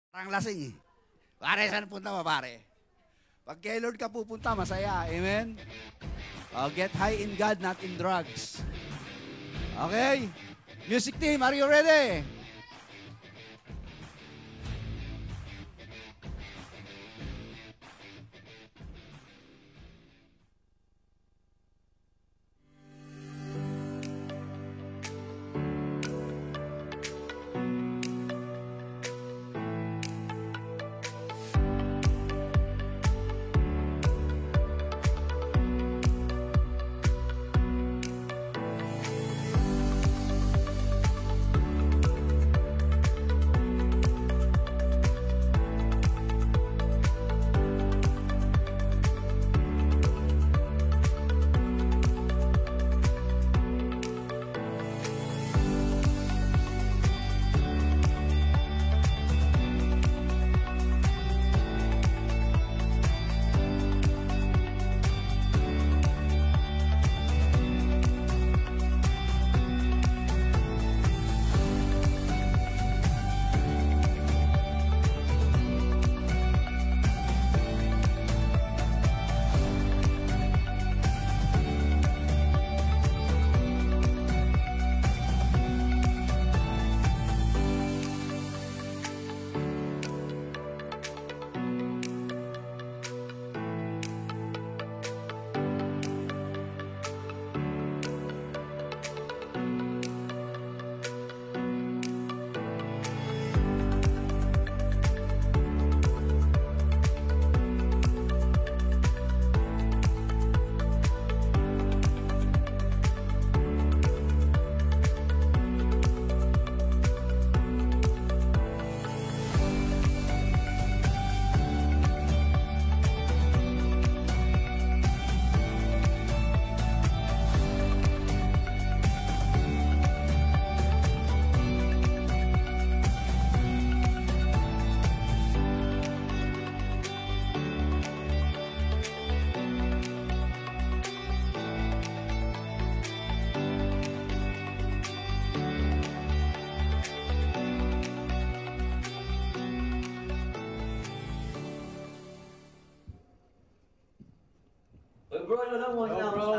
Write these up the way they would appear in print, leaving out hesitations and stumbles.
Parang lasing eh. Pare, saan punta mo, pare? Pag kay Lord ka pupunta, masaya. Amen? Get high in God, not in drugs. Okay? Music team, are you ready? Bro, alam mo,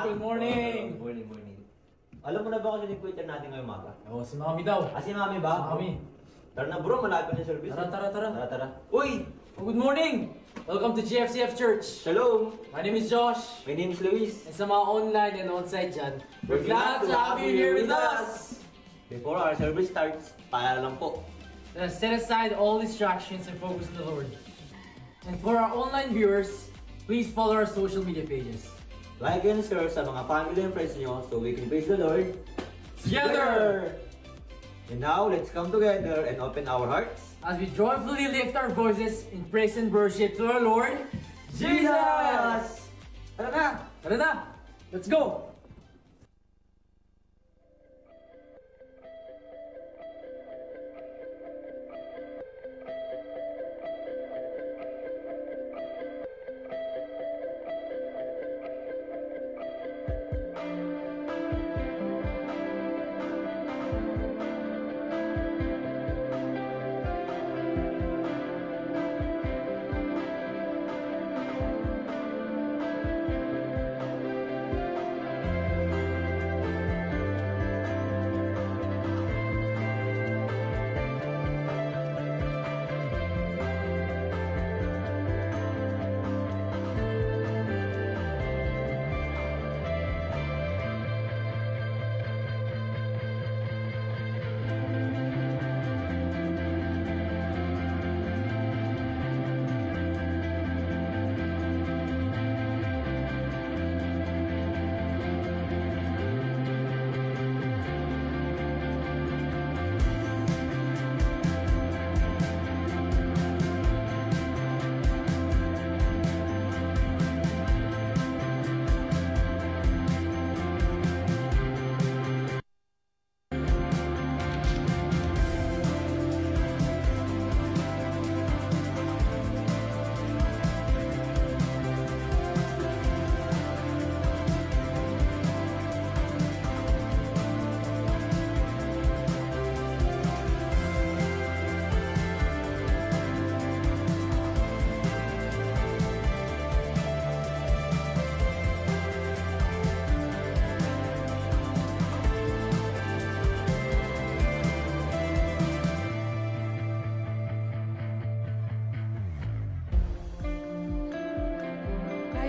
good morning! Morning. Alam mo na ba kung sino yung preacher natin ngayong umaga? Oo, si Mami daw. Si Mami ba? Si Mami. Tara na bro, malapit na yung service. Tara. Uy! Good morning! Welcome to GFCF Church. Shalom! My name is Josh. My name is Luis. And sa mga online and on-site dyan, we're glad to have you here with us! Before our service starts, paalala lang po. Let us set aside all distractions and focus on the Lord. And for our online viewers, please follow our social media pages. Like and share sa mga family and friends nyo so we can praise the Lord Together! And now, let's come together and open our hearts As we joyfully lift our voices in praise and worship to our Lord, Jesus! Tara Tara na! Let's go!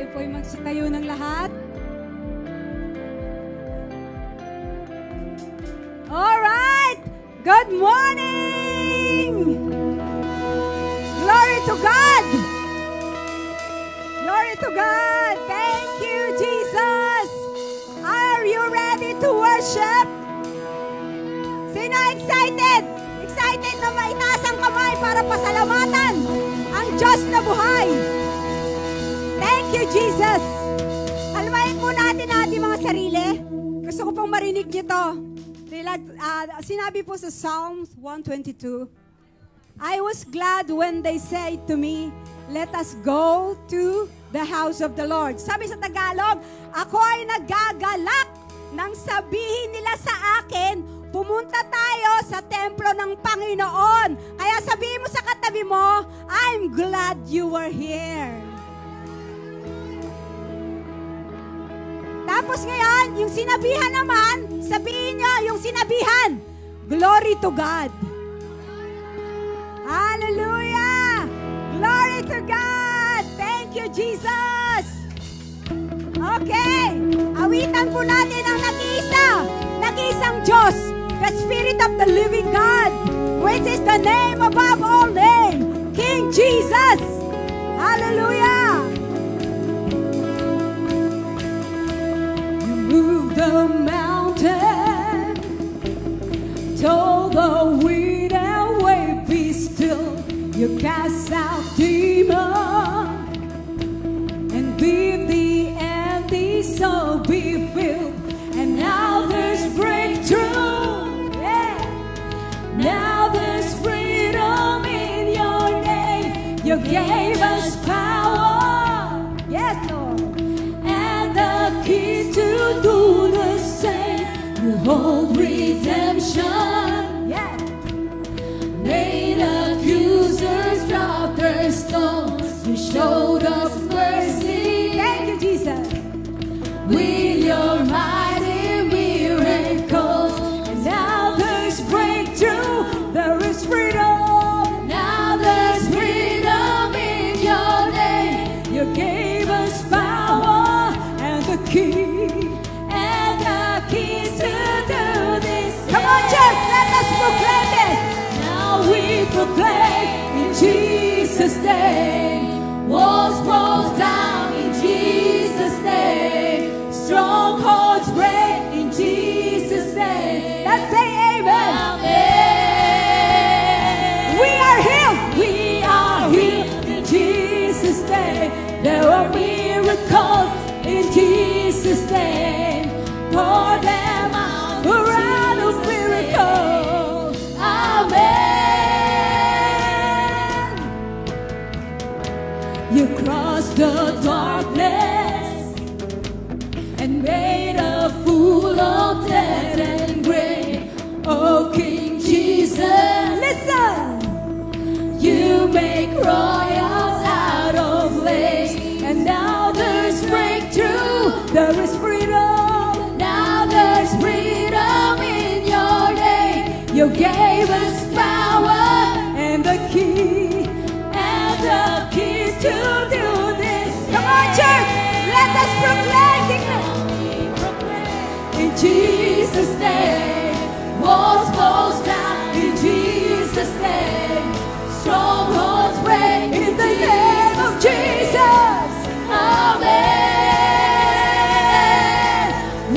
Tayo po'y magsitayo ng lahat. Alright! Good morning! Glory to God! Glory to God! Thank you, Jesus! Are you ready to worship? Sino excited? Excited na maitaas ang kamay para pasalamatan ang Diyos na buhay. Thank you, Jesus. Almayin po natin ating mga sarili. Gusto ko pong marinig niyo to. Sinabi po sa Psalms 122, I was glad when they said to me, let us go to the house of the Lord. Sabi sa Tagalog, ako ay nagagalak nang sabihin nila sa akin, pumunta tayo sa templo ng Panginoon. Kaya sabihin mo sa katabi mo, I'm glad you were here. Tapos ngayon, yung sinabihan naman, sabihin nyo yung sinabihan, glory to God. Hallelujah! Glory to God! Thank you, Jesus! Okay, awitan po natin ang nag-iisang Diyos, the Spirit of the living God, which is the name above all name, King Jesus. Hallelujah! You move the mountain, told the wind and wave, be still. You cast out demons and leave the empty soul be filled. And now there's breakthrough. Yeah. Now there's freedom in your name. You gave us power. Yes, Lord. And the keys to do the same. You hold redemption. Yeah. Made accusers drop their stones. You showed us mercy. Thank you, Jesus. With your mighty miracles. And now there's breakthrough. There is freedom. Now there's freedom in your name. You gave us power and the key. And the key to do this. Come on, church, let us proclaim this. We proclaim in Jesus' name. Walls broke down in Jesus' name. Strongholds break in Jesus' name. Let's say amen. Amen. We are healed. We are healed in Jesus' name. There are miracles in Jesus' name. Pour them out around of miracles. Amen. You crossed the darkness and made a fool of death and grave. Oh, King Jesus, listen. You make royals out of lace. And now there's breakthrough. There is freedom. Now there's freedom in your name. You gave us power and the key. The keys to do this. Come on, church, let us proclaim in Jesus' name. Walls closed down in Jesus' name. Strongholds break in the name of Jesus. Amen.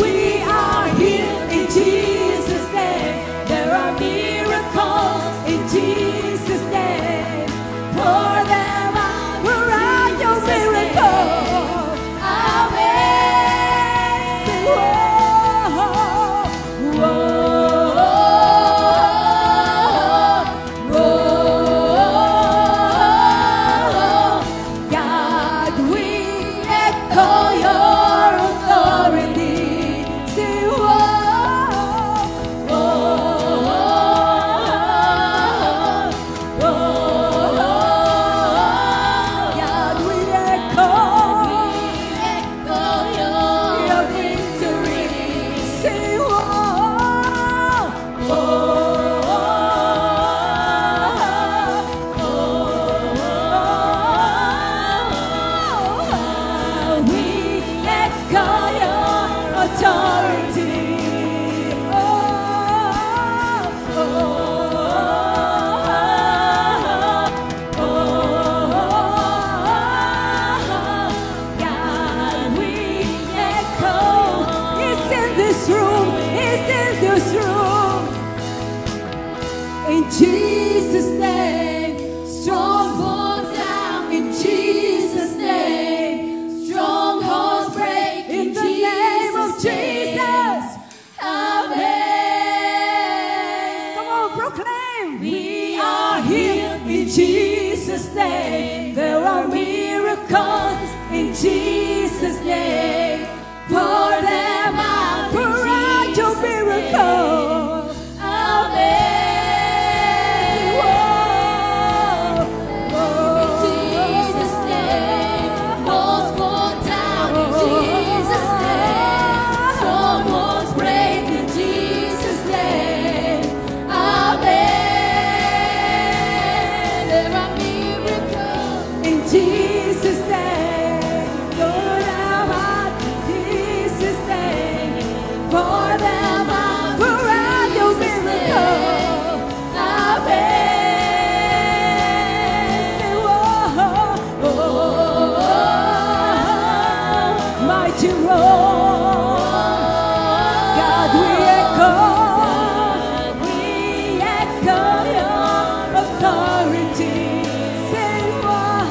We are healed in Jesus' name. There are miracles Jesus' name. Pour them out. Pour out your miracle. Amen. Whoa. In Jesus' name. Walls fall down in Jesus' name. Strongholds break in Jesus' name. Amen. There are miracles in Jesus' name. Pour them out in Jesus' name. Pour them out. Pour out your miracle. Amen. Say, whoa, mighty roar. God, we echo your authority. Say, God,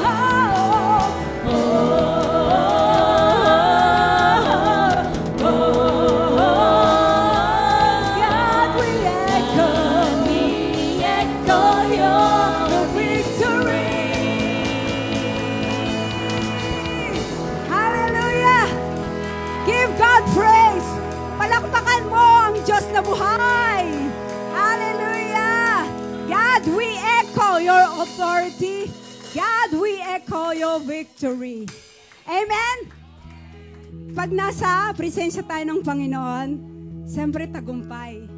we echo your victory. Hallelujah! Give God praise! Palakpakan mo ang Diyos na buhay! Hallelujah! God, we echo your authority. God, we echo your victory. Amen? Pag nasa presensya tayo ng Panginoon, siyempre tagumpay.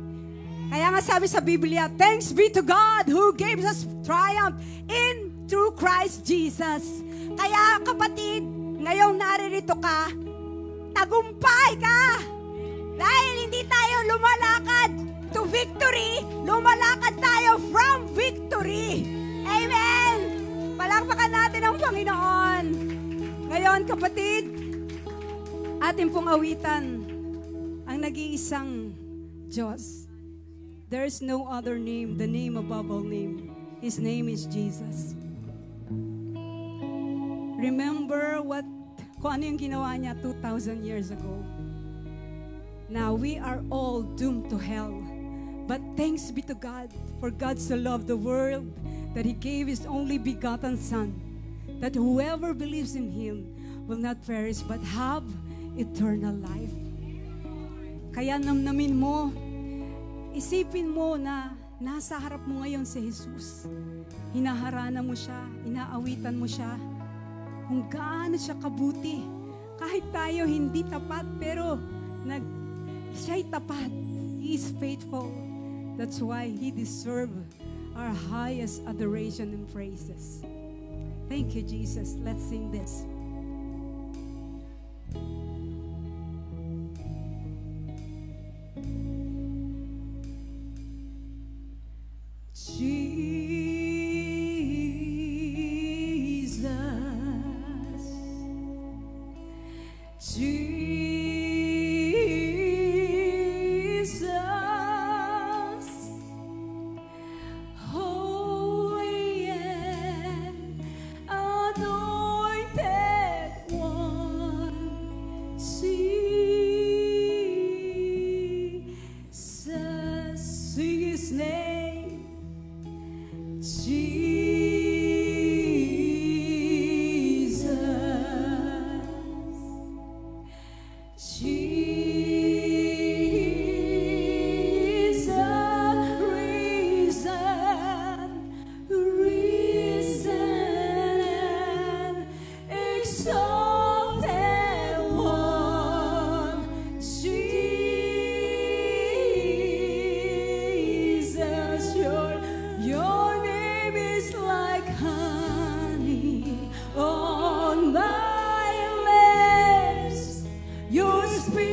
Kaya nga sabi sa Biblia, thanks be to God who gave us triumph in through Christ Jesus. Kaya kapatid, ngayong naririto ka, tagumpay ka. Dahil hindi tayo lumalakad to victory, lumalakad tayo from victory. Amen! Palakpakan natin ang Panginoon. Ngayon, kapatid, atin pong awitan ang nag-iisang Diyos. There is no other name, the name above all name. His name is Jesus. Remember kung ano yung ginawa niya 2,000 years ago. Now, we are all doomed to hell. But thanks be to God, for God so loved the world that He gave His only begotten Son, that whoever believes in Him will not perish but have eternal life. Kaya namnamin mo, isipin mo na nasa harap mo ngayon si Jesus. Hinaharana mo siya, inaawitan mo siya, kung gaano siya kabuti. Kahit tayo hindi tapat, pero siya'y tapat. He is faithful. That's why He deserves our highest adoration and praises. Thank you, Jesus. Let's sing this. Holy and anointed one, Jesus, sing His name, Your name is like honey on my lips. Your spirit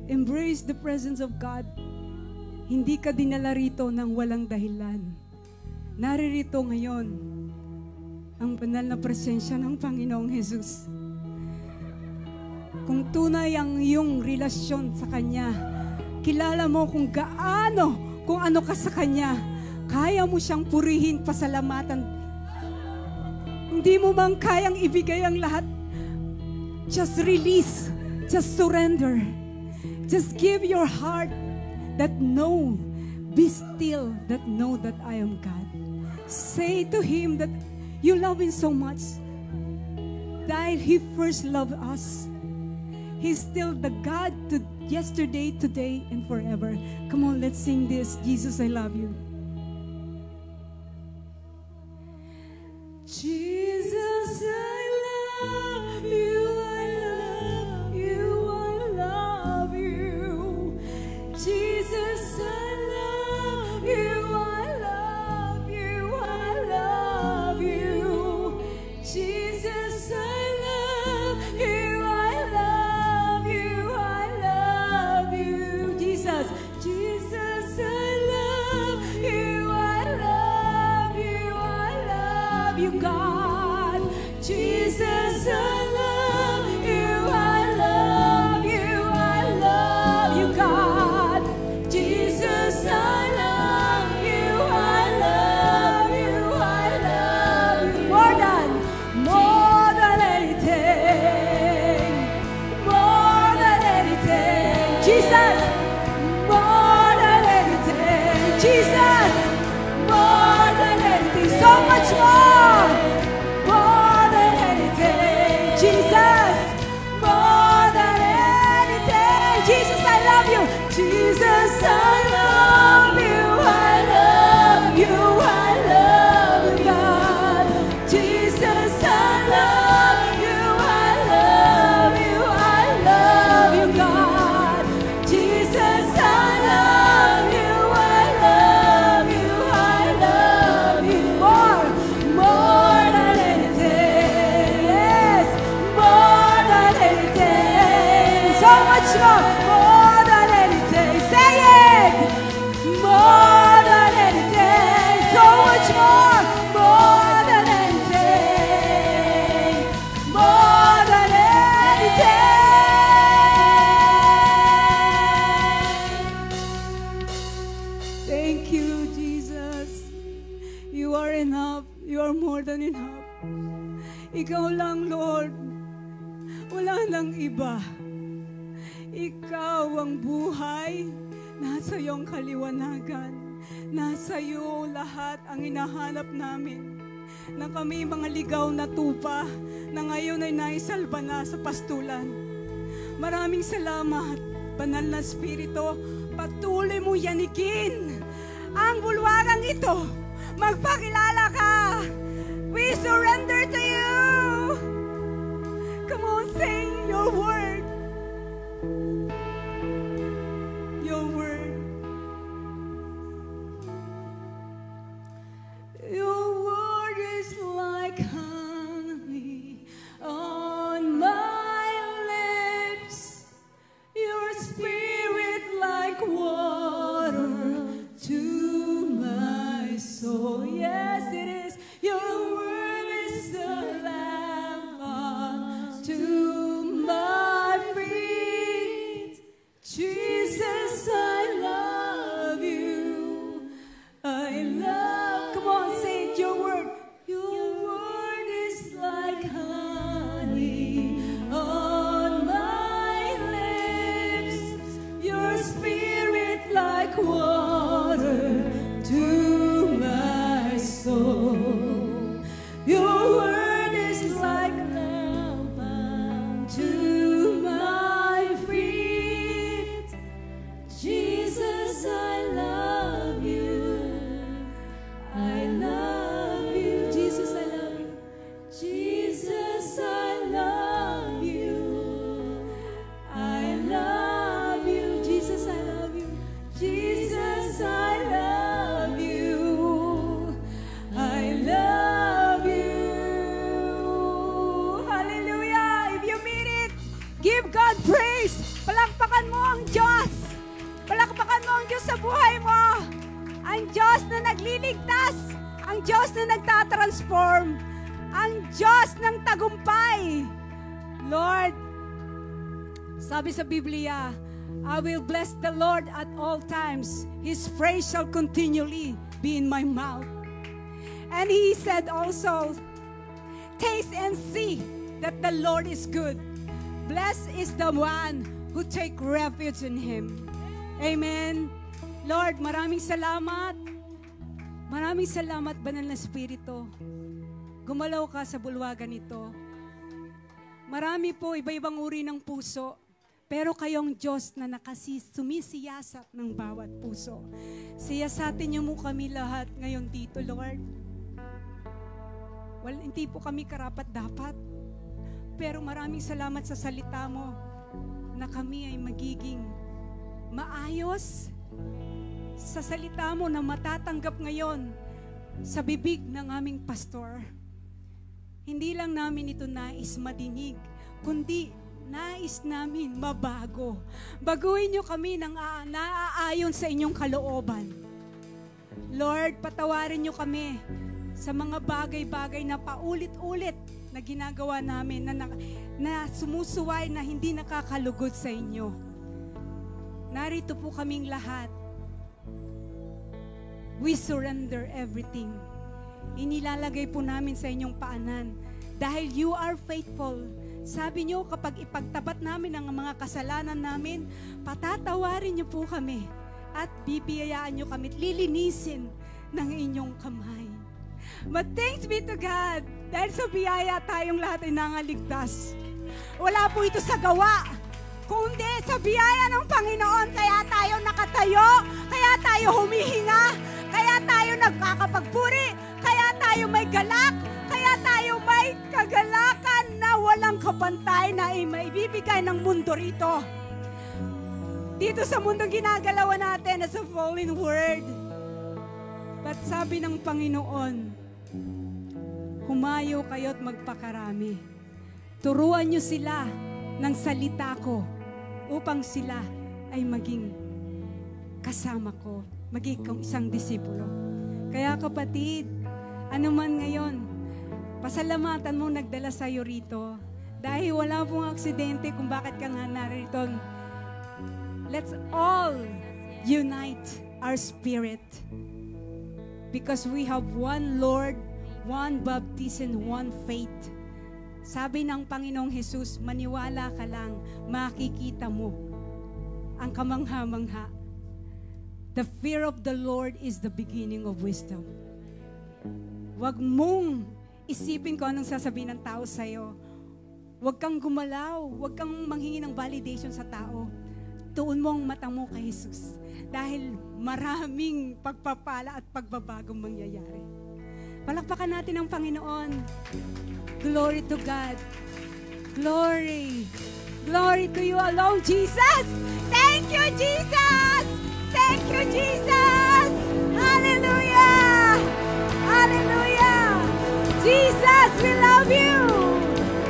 embrace the presence of God. Hindi ka dinala rito ng walang dahilan. Naririto ngayon ang banal na presensya ng Panginoong Jesus. Kung tunay ang iyong relasyon sa Kanya, kilala mo kung ano ka sa Kanya, kaya mo siyang purihin, pasalamatan. Hindi mo man kayang ibigay ang lahat, just release, just surrender. Just give your heart that know, be still, that know that I am God. Say to Him that you love Him so much. Dahil He first loved us. He's still the God to yesterday, today, and forever. Come on, let's sing this. Jesus, I love you. Jesus, I love you, I love you, I love you. Jesus, I love you, I love you, I love you. Jesus, I love you, I love you, I love you. Jesus, Jesus, I love you, I love you, I love you, God. Jesus, I love you, I love you, I love you, God. Jesus, I love you, I love you, I love you. More than anything, more than anything. Jesus, more than anything. Jesus, more than anything. So much more than anything. Jesus, more than anything. Jesus, I love you. Jesus, I love you. I love you. I love you, God. Jesus, I love you. I love you. I love you, God. Jesus, I love you. I love you. I love you. More than anything. Yes, more than anything. So much more than anything. Say it. More than anything. So much more than anything. More than anything. Thank you, Jesus. You are enough. You are more than enough. Ikaw lang, Lord. Wala nang iba. Ikaw ang buhay. Nasa iyong kaliwanagan. Nasa iyo lahat ang hinahanap namin. Na kami mga ligaw na tupa na ngayon ay naisalba na sa pastulan. Maraming salamat, Banal na Espiritu. Patuloy mo yanikin ang bulwarang ito. Magpakilala ka. We surrender to you. Come on, sing your word. Your word. Your word is like honey on my lips. Your spirit like water to my soul. Yes, it is. Your word is the lamp unto my feet. Jesus, I love you. I love. Come on, say it, your word. Your word is like honey on my lips. Your spirit like water to my soul. Your word is like lamp unto my feet. Jesus, I love you. I love you. Jesus, I love you. Jesus, I love you. I love you. Jesus, I love you. Jesus, I love you. I love you. Hallelujah. If you mean it, give God praise. Palakpakan Palakpakan mo ang Diyos. Palakpakan mo ang Diyos sa buhay mo. Ang Diyos na nagliligtas. Ang Diyos na nagtatransform. Ang Diyos ng tagumpay. Lord, sabi sa Biblia, I will bless the Lord at all times. His praise shall continually be in my mouth. And He said also, taste and see that the Lord is good. Blessed is the one who take refuge in Him. Amen. Lord, maraming salamat. Maraming salamat, Banal na Espiritu. Gumalaw ka sa bulwagan ito. Marami po, iba-ibang uri ng puso. Pero kayong Diyos na sumisiyasat ng bawat puso. Siyasatin niyo mo kami lahat ngayon dito, Lord. Hindi po kami karapat-dapat. Pero maraming salamat sa salita mo na kami ay magiging maayos sa salita mo na matatanggap ngayon sa bibig ng aming pastor. Hindi lang namin ito nais madinig, kundi nais namin mabago. Baguhin niyo kami ng naaayon sa inyong kalooban. Lord, patawarin niyo kami sa mga bagay-bagay na paulit-ulit na ginagawa namin na sumusuway na hindi nakakalugod sa inyo. Narito po kaming lahat. We surrender everything. Inilalagay po namin sa inyong paanan dahil you are faithful. Sabi niyo, kapag ipagtapat namin ang mga kasalanan namin, patatawarin niyo po kami at bibiyayaan niyo kami at lilinisin ng inyong kamay. But thanks be to God, dahil sa biyaya tayong lahat ay nangaligtas. Wala po ito sa gawa, kundi sa biyaya ng Panginoon. Kaya tayo nakatayo, kaya tayo humihinga, kaya tayo nagkakapagpuri, kaya tayo may galak, kaya tayo may kagalakan na walang kapantay na maibibigay ng mundo rito. Dito sa mundo ginagalawan natin as a fallen word. But sabi ng Panginoon, humayo kayo at magpakarami. Turuan niyo sila ng salita ko upang sila ay maging kasama ko, maging isang disipulo. Kaya kapatid, ano man ngayon, pasalamatan mo nagdala sa'yo rito. Dahil wala pong aksidente kung bakit ka nga narito. Let's all unite our spirit. Because we have one Lord, one baptism, one faith. Sabi ng Panginoong Jesus, maniwala ka lang, makikita mo ang kamangha-mangha. The fear of the Lord is the beginning of wisdom. Huwag mong isipin kung anong sasabihin ng tao sa'yo. Huwag kang gumalaw, huwag kang manghingi ng validation sa tao. Tuon mo ang mata mo kay Jesus. Dahil maraming pagpapala at pagbabagong mangyayari. Palakpakan natin ang Panginoon. Glory to God. Glory. Glory to you alone, Jesus. Thank you, Jesus. Thank you, Jesus. Hallelujah. Hallelujah. Jesus, we love you.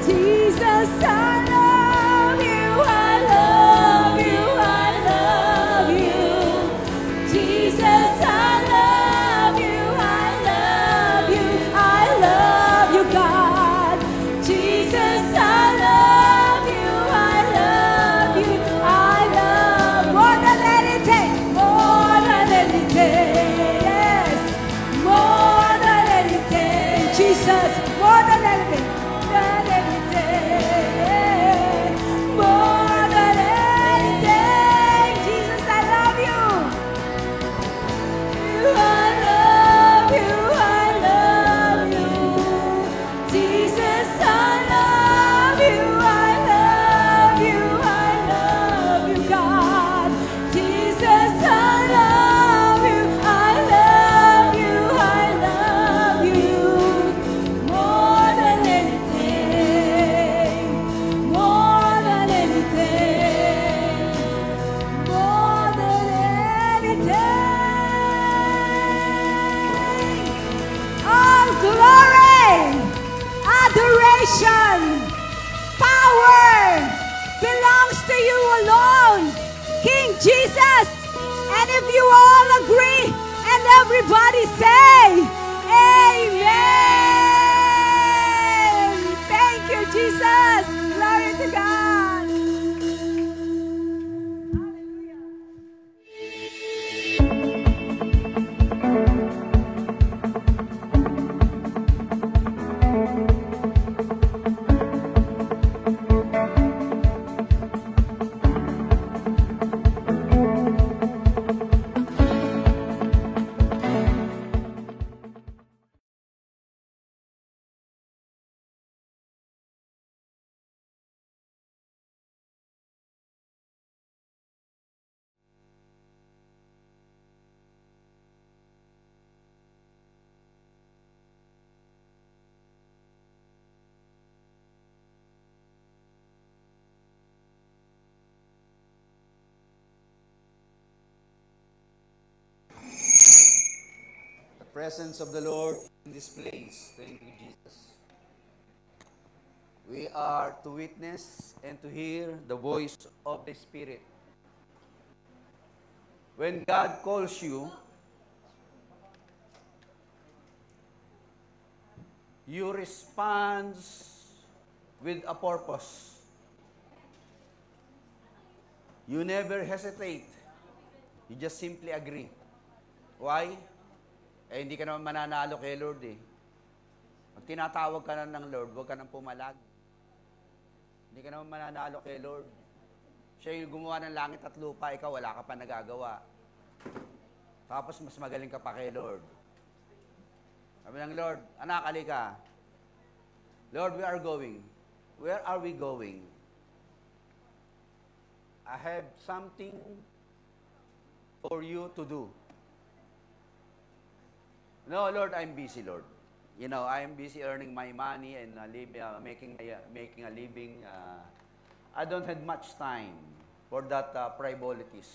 Jesus, I love you. I love you. I love you. Jesus, I love you. I love you. I love you, God. Jesus, I love you. I love you. I love more than anything. More than anything. Yes. More than anything. Jesus, more than anything. Than anything. More than anything. Jesus, I love you. I love you. I love you. Jesus, I love you. I love you. I love you, God. Jesus, I love you. I love you. I love you. More than anything. More than anything. More than anything. All glory, adoration, power belongs to you alone. throne, King Jesus. And if you all agree, and everybody say, Amen. Thank you, Jesus. Glory to God. The presence of the Lord in this place. Thank you, Jesus. We are to witness and to hear the voice of the Spirit. When God calls you, you respond with a purpose. You never hesitate. You just simply agree. Why? Eh, hindi ka naman mananalo kay Lord eh. Pag tinatawag ka na ng Lord, huwag ka nang pumalag. Hindi ka naman mananalo kay Lord. Siya yung gumawa ng langit at lupa, ikaw wala ka pa nagagawa. Tapos mas magaling ka pa kay Lord. Sabi ng Lord, anak, halika. Lord, we are going. Where are we going? I have something for you to do. No, Lord, I'm busy, Lord. You know, I'm busy earning my money and making a living. I don't have much time for that frivolities.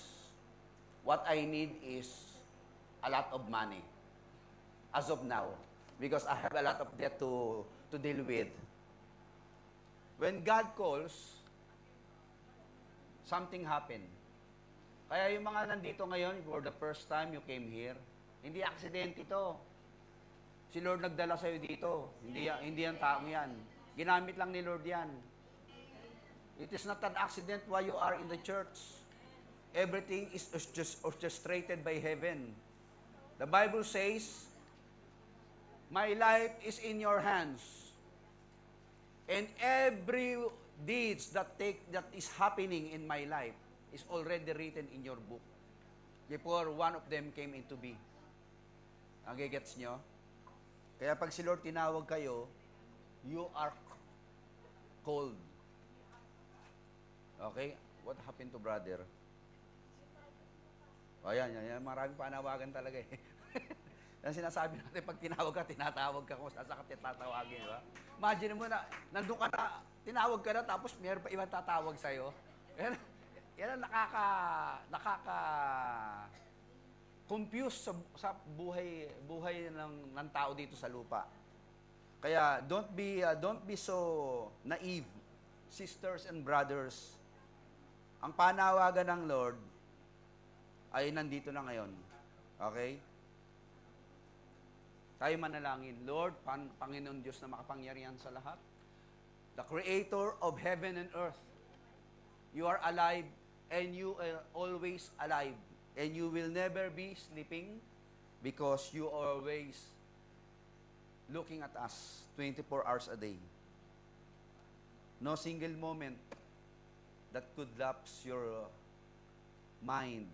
What I need is a lot of money as of now because I have a lot of debt to deal with. When God calls, something happened. Kaya yung mga nandito ngayon, for the first time you came here, hindi aksidente ito. Si Lord nagdala sa'yo dito. Hindi yan taong yan. Ginamit lang ni Lord yan. It is not an accident why you are in the church. Everything is just orchestrated by heaven. The Bible says, my life is in your hands. And every deeds that is happening in my life is already written in your book. Before one of them came into being. Nagigets nyo? Kaya pag si Lord tinawag kayo, you are called. Okay? What happened to brother? O yan. Maraming panawagan talaga eh. Yan sinasabi natin, pag tinatawag ka kung saan ka tatawagin, di ba? Imagine mo na, nandun ka na, tinawag ka na, tapos mayroon pa ibang tatawag sa'yo. Yan ang confused sa buhay ng tao dito sa lupa. Kaya don't be so naive, sisters and brothers. Ang panawagan ng Lord ay nandito na ngayon. Okay? Tayo manalangin. Lord, Panginoon Diyos na makapangyarihan sa lahat, the Creator of heaven and earth, you are alive and you are always alive. And you will never be sleeping because you are always looking at us 24 hours a day. No single moment that could lapse your mind.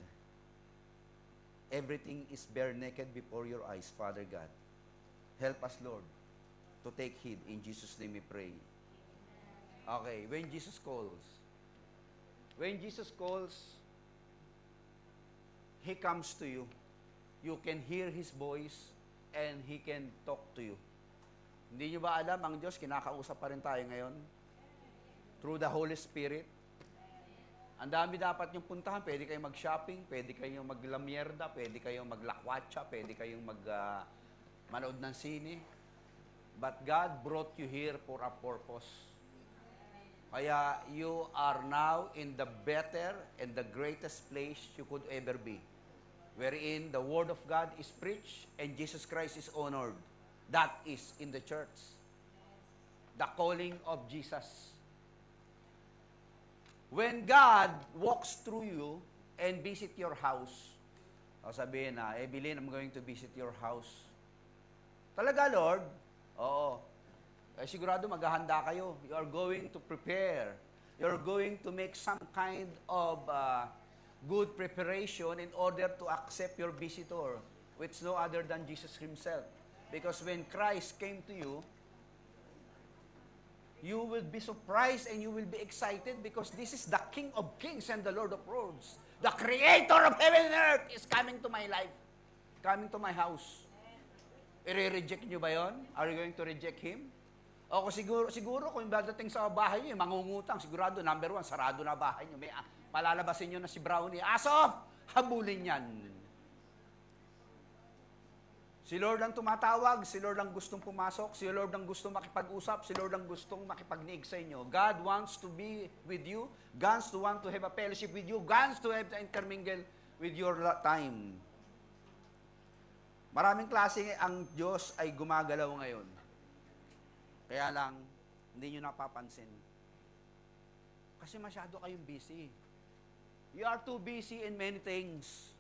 Everything is bare naked before your eyes, Father God. Help us, Lord, to take heed. In Jesus' name we pray. Okay, when Jesus calls, He comes to you. You can hear His voice and He can talk to you. Hindi nyo ba alam, ang Diyos, kinakausap pa rin tayo ngayon? Through the Holy Spirit. Ang dami dapat yung puntahan. Pwede kayong mag-shopping, pwede kayong maglamierda, pwede kayong maglakwatsa, pwede kayong manood ng sine. But God brought you here for a purpose. Kaya you are now in the better and the greatest place you could ever be, wherein the Word of God is preached and Jesus Christ is honored. That is in the church. The calling of Jesus. When God walks through you and visit your house, sabihin na, Evelyn, I'm going to visit your house. Talaga, Lord? Oo. Sigurado maghahanda kayo. You are going to prepare. You're going to make some kind of good preparation in order to accept your visitor, which no other than Jesus Himself. Because when Christ came to you, you will be surprised and you will be excited because this is the King of Kings and the Lord of Lords. The Creator of heaven and earth is coming to my life, coming to my house. I-reject nyo ba yun? Are you going to reject Him? O siguro kung dadating sa bahay nyo, mangungutang, sigurado, number 1, sarado na bahay nyo. Malalabasin nyo na si Brownie. Aso! Habulin yan. Si Lord ang tumatawag, si Lord ang gustong pumasok, si Lord ang gustong makipag-usap, si Lord ang gustong makipagniig sa inyo. God wants to be with you. God wants to have a fellowship with you. God wants to have to intermingle with your time. Maraming klase ang Diyos ay gumagalaw ngayon. Kaya lang, hindi nyo napapansin. Kasi masyado kayong busy. You are too busy in many things.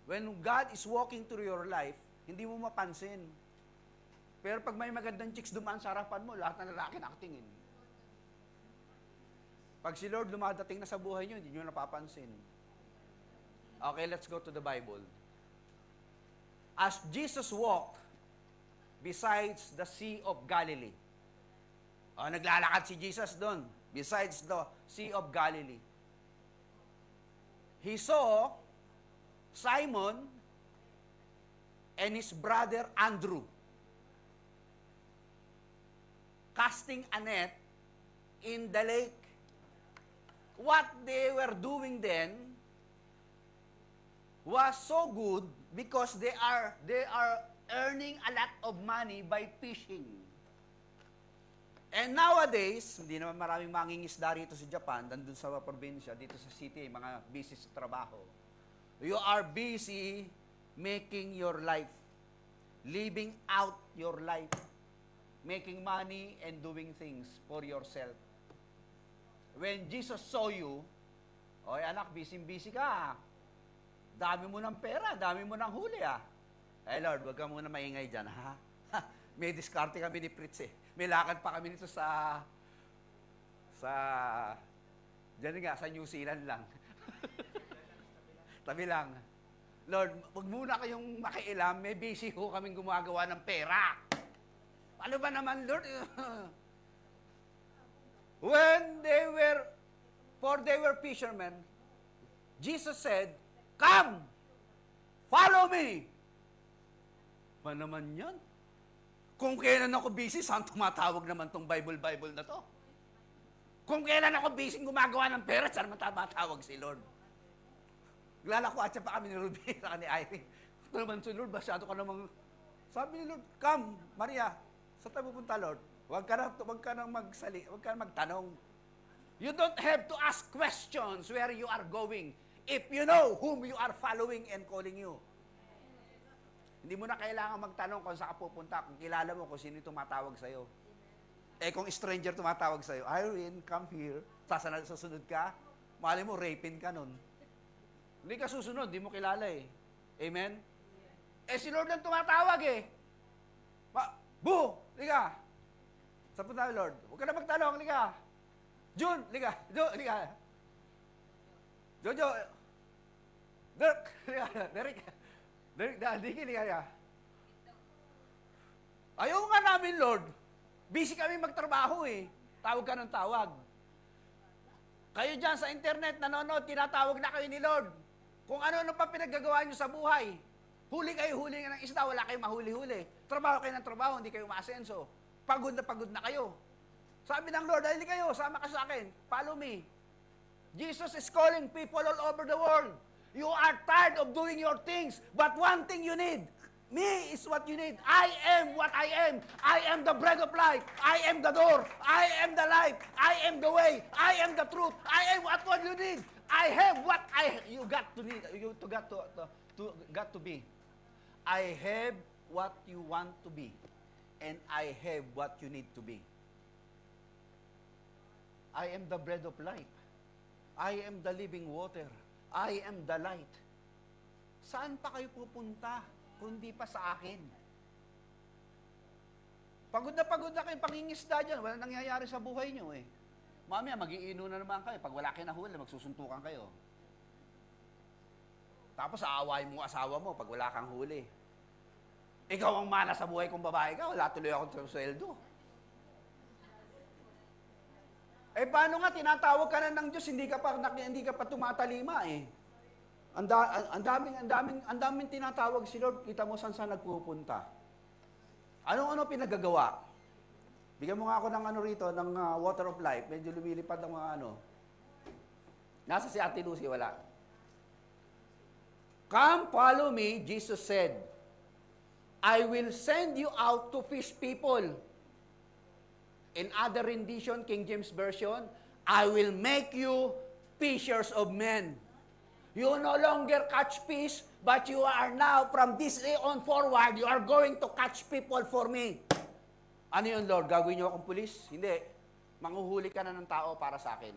When God is walking through your life, hindi mo mapansin. Pero pag may magandang chicks dumaan sa harapan mo, lahat ng lalaki nakatingin. Pag si Lord lumadating na sa buhay nyo, hindi nyo napapansin. Okay, let's go to the Bible. As Jesus walked besides the Sea of Galilee. Naglalakad si Jesus doon, besides the Sea of Galilee. He saw Simon and his brother Andrew casting a net in the lake. What they were doing then was so good because they are earning a lot of money by fishing. And nowadays, hindi naman maraming mangingisda rito sa Japan, nandun sa probinsya, dito sa city, mga busy sa trabaho. You are busy making your life, living out your life, making money and doing things for yourself. When Jesus saw you, oy anak, busy-busy ka. Dami mo ng pera, dami mo ng huli Lord, wag ka muna maingay dyan, ha? May diskarte kami ni Fritz May lakad pa kami nito dyan nga, sa New Zealand lang. Tabi lang. Lord, wag muna kayong makialam, may busy ho kaming gumagawa ng pera. Ano ba naman, Lord? When they were fishermen, Jesus said, "Come, follow me." Ba naman yan? Kung kailan ako busy, saan tumatawag naman tong Bible na to? Kung kailan ako busy gumagawa ng pera, saan tumatawag si Lord? Lalakwatsa pa kami ni Ruby, saka ni Irene. Ito naman si Lord, masyado ka namang... Sabi ni Lord, "Come, Maria, saan tayo pupunta, Lord? Huwag ka nang magtanong. You don't have to ask questions where you are going if you know whom you are following and calling you. Hindi mo na kailangan magtanong kung saan ka pupunta, kung kilala mo kung sino yung tumatawag sa'yo. Kung stranger tumatawag sa'yo, "Irene, come here." Susunod ka, mali mo, rapin ka nun. Hindi ka susunod, di mo kilala Amen? Si Lord lang tumatawag Bu, liga. Saan po tayo, Lord? Huwag ka na magtanong, liga. June, liga. Liga. Jojo. Dirk, liga. Derek, Diki, liga. Ayaw nga namin, Lord. Busy kami magtrabaho Tawag ka ng tawag. Kayo dyan sa internet, nanonood, tinatawag na kayo ni Lord. Kung ano-ano pa pinaggagawa nyo sa buhay. Huli nga ng isda, wala kayong mahuli-huli. Trabaho kayo ng trabaho, hindi kayo maasenso. Pagod na kayo. Sabi ng Lord, "Dali kayo, sama ka sa akin. Follow me." Jesus is calling people all over the world. You are tired of doing your things, but one thing you need, Me is what you need. I am what I am. I am the bread of life. I am the door. I am the life. I am the way. I am the truth. I am what you need. I have what you got to need. You got to be. I have what you want to be. And I have what you need to be. I am the bread of life. I am the living water. I am the light. Saan pa kayo pupunta kundi pa sa akin? Pagod na kayong pangingisda dyan. Wala nangyayari sa buhay nyo eh. Mamaya, mag-iino na naman kayo. Pag wala kayo nahuli, magsusuntukan kayo. Tapos, aawain mo asawa mo pag wala kang huli. Ikaw ang mana sa buhay kong babae ka. Wala tuloy akong sweldo. Eh, paano nga, tinatawag ka na ng Diyos, hindi ka pa tumatalima eh. Ang daming tinatawag si Lord, kita mo saan nagpupunta. Ano pinagagawa? Bigyan mo nga ako ng rito, ng water of life, medyo lumilipad ang mga Nasa si Ate Lucy, wala. Come, follow me, Jesus said. I will send you out to fish people. In other rendition, King James Version, I will make you fishers of men. You no longer catch fish, but you are now, from this day on forward, you are going to catch people for me. Ano yun, Lord? Gagawin niyo akong pulis? Hindi. Manghuhuli ka na ng tao para sa akin.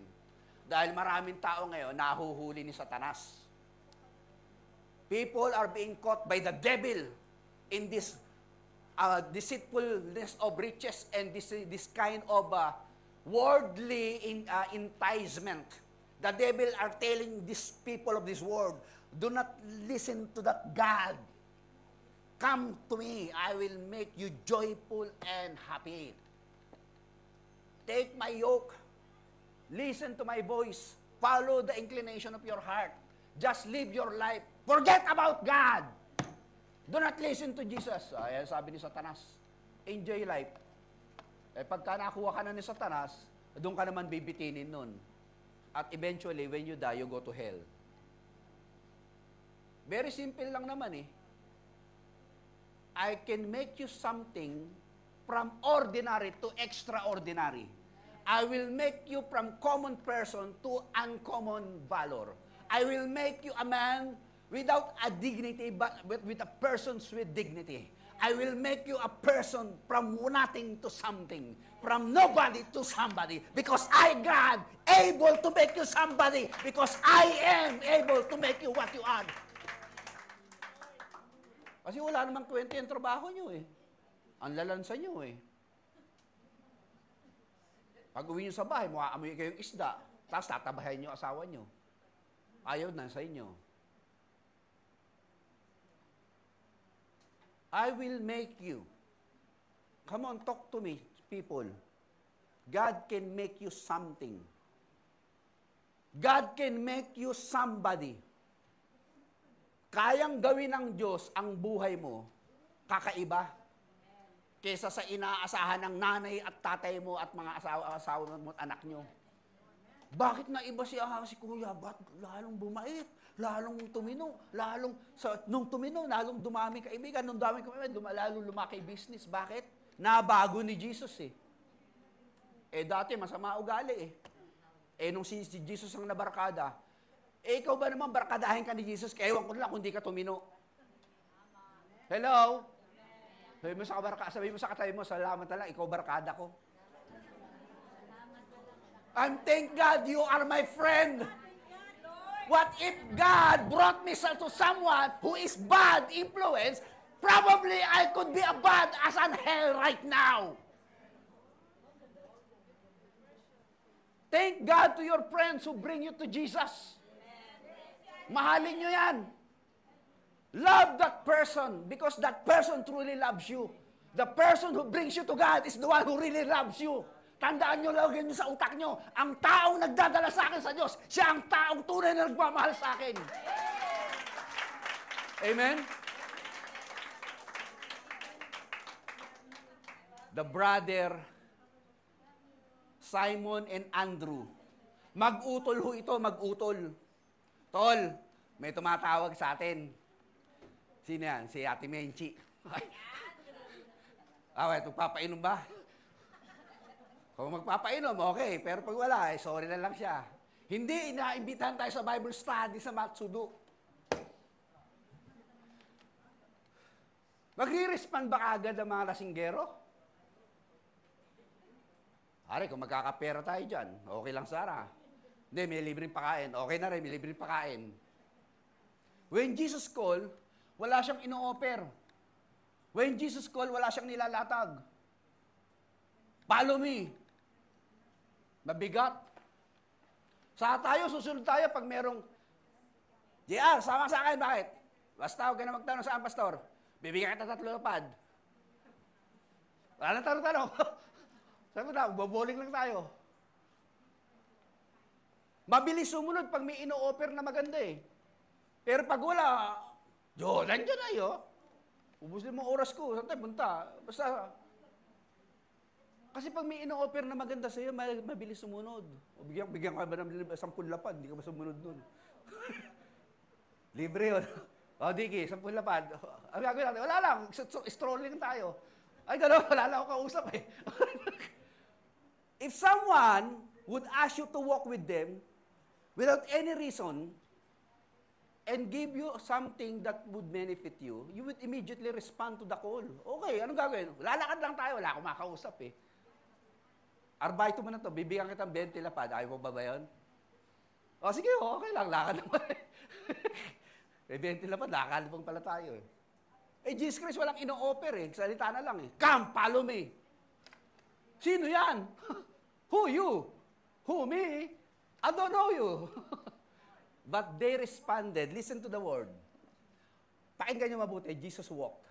Dahil maraming tao ngayon, nahuhuli ni Satanas. People are being caught by the devil in this deceitfulness of riches and this kind of worldly enticement. The devil are telling these people of this world, do not listen to that God. Come to me, I will make you joyful and happy. Take my yoke. Listen to my voice. Follow the inclination of your heart. Just live your life. Forget about God. Do not listen to Jesus. Ayan sabi ni Satanas. Enjoy life. Eh pagka nakuha ka na ni Satanas, doon ka naman bibitinin nun. At eventually, when you die, you go to hell. Very simple lang naman eh. I can make you something from ordinary to extraordinary. I will make you from common person to uncommon valor. I will make you a man without a dignity, but with a persons with dignity. I will make you a person from nothing to something, from nobody to somebody, because I, God, able to make you somebody, because I am able to make you what you are. Kasi wala namang kwento yung trabaho nyo eh. Ang lalansa nyo eh. Pag uwi nyo sa bahay, makaamoy kayong isda, tapos tatabahin nyo asawa nyo. Ayaw na sa inyo. I will make you. Come on, talk to me, people. God can make you something. God can make you somebody. Kayang gawin ng Diyos ang buhay mo, kakaiba, kesa sa inaasahan ng nanay at tatay mo at mga asawa mo at anak nyo. Bakit na iba si Kuya? Ba't lalong bumait? Lalong tumino? Nung tumino, lalong dumami kaibigan. Nung dumami kaibigan, lalong lumaki business. Bakit? Nabago ni Jesus eh. Eh dati, masama ugali eh. Eh nung si Jesus ang nabarkada, eh ikaw ba naman barkadahin ka ni Jesus? Kaya ewan ko lang kung di ka tumino. Hello? Sabi mo sa katabi mo, salamat na lang, ikaw barkada ko. And thank God you are my friend. What if God brought me to someone who is bad influence? Probably I could be a bad as an hell right now. Thank God to your friends who bring you to Jesus. Mahalin nyo yan. Love that person because that person truly loves you. The person who brings you to God is the one who really loves you. Tandaan nyo, lagyan nyo sa utak nyo, ang taong nagdadala sa akin sa Diyos, siya ang taong tunay na nagmamahal sa akin. Amen? The brother, Simon and Andrew. Mag-utol ho ito, mag-utol. Tol, may tumatawag sa atin. Sino yan? Si Ate Menchi. Wait, magpapainom ba? Kung magpapainom, okay. Pero pag wala, sorry na lang siya. Hindi, inaimbitahan tayo sa Bible study sa Matsudo. Magre-respond ba agad ang mga lasinggero? Ari, kung magkakapera tayo dyan, okay lang sana. Hindi, may libreng pakain. Okay na rin, may libreng pakain. When Jesus called, wala siyang ino-offer. When Jesus called, wala siyang nilalatag. Follow me. Mabigat. Sa tayo, susunod tayo pag merong, JR, sama sa akin, bakit? Basta huwag ka na magtanong saan, pastor. Bibigyan kita 3 lapad. Wala na tanong-tanong. Sabi ko na, baboling lang tayo. Mabilis sumunod pag may ino-offer na maganda eh. Pero pag wala, nandiyan na yun. Ubusin mo oras ko. Saan tayo punta? Basta, kasi pag may ino-offer na maganda sa'yo, mabilis sumunod. O bigyan ka ba ng 10 lapad? Hindi ka ba sumunod nun? Libre yun. O, Diki, 10 lapad. Ang gagawin natin, wala lang. Strolling tayo. Ay, gano'n, wala lang ako kausap eh. If someone would ask you to walk with them without any reason and give you something that would benefit you, you would immediately respond to the call. Okay, anong gagawin? Lalakad lang tayo, wala akong makausap eh. Arbayto mo na to, bibigyan kitang 20 lapad. Ayaw mo ba ba yun? O sige, okay lang, lakad naman eh. May 20 lapad, lakad naman pala tayo eh. Eh, Jesus Christ, walang ino-offer eh. Salita na lang eh. Come, follow me. Sino yan? Who you? Who me? I don't know you. But they responded. Listen to the word. Pakinggan niyo mabuti. Jesus walked.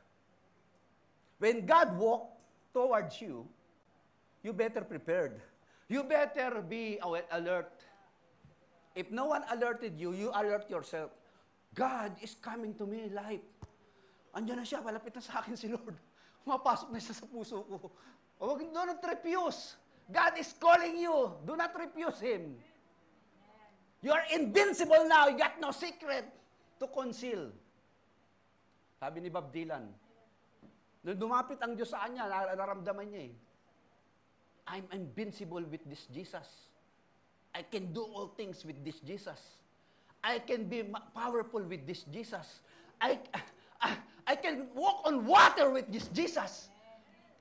When God walked towards you, you better prepared. You better be alert. If no one alerted you, you alert yourself. God is coming to me live. Andiyan na siya, malapit na sa akin si Lord. Mapasok na siya sa puso ko. O wag do not refuse. God is calling you. Do not refuse Him. You are invincible now. You got no secret to conceal. Sabi ni Bob Dylan. Nung dumapit ang Diyos sa kanya, naramdaman niya eh. I'm invincible with this Jesus. I can do all things with this Jesus. I can be powerful with this Jesus. I can walk on water with this Jesus.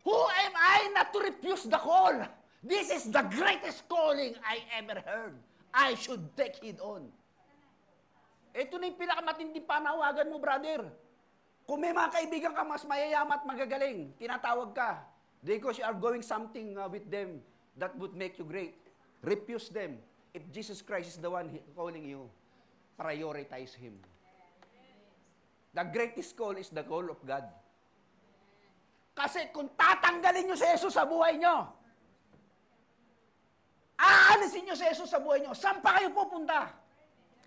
Who am I not to refuse the call? This is the greatest calling I ever heard. I should take heed on. Ito na yung pinakamatinding panawagan mo, brother. Kung may mga kaibigan ka mas mayayaman at magagaling, tinatawag ka. Because you are going something with them that would make you great. Refuse them. If Jesus Christ is the one calling you, prioritize Him. The greatest call is the call of God. Kasi kung tatanggalin nyo si Jesus sa buhay nyo, aalisin nyo si Jesus sa buhay nyo, saan pa kayo pupunta?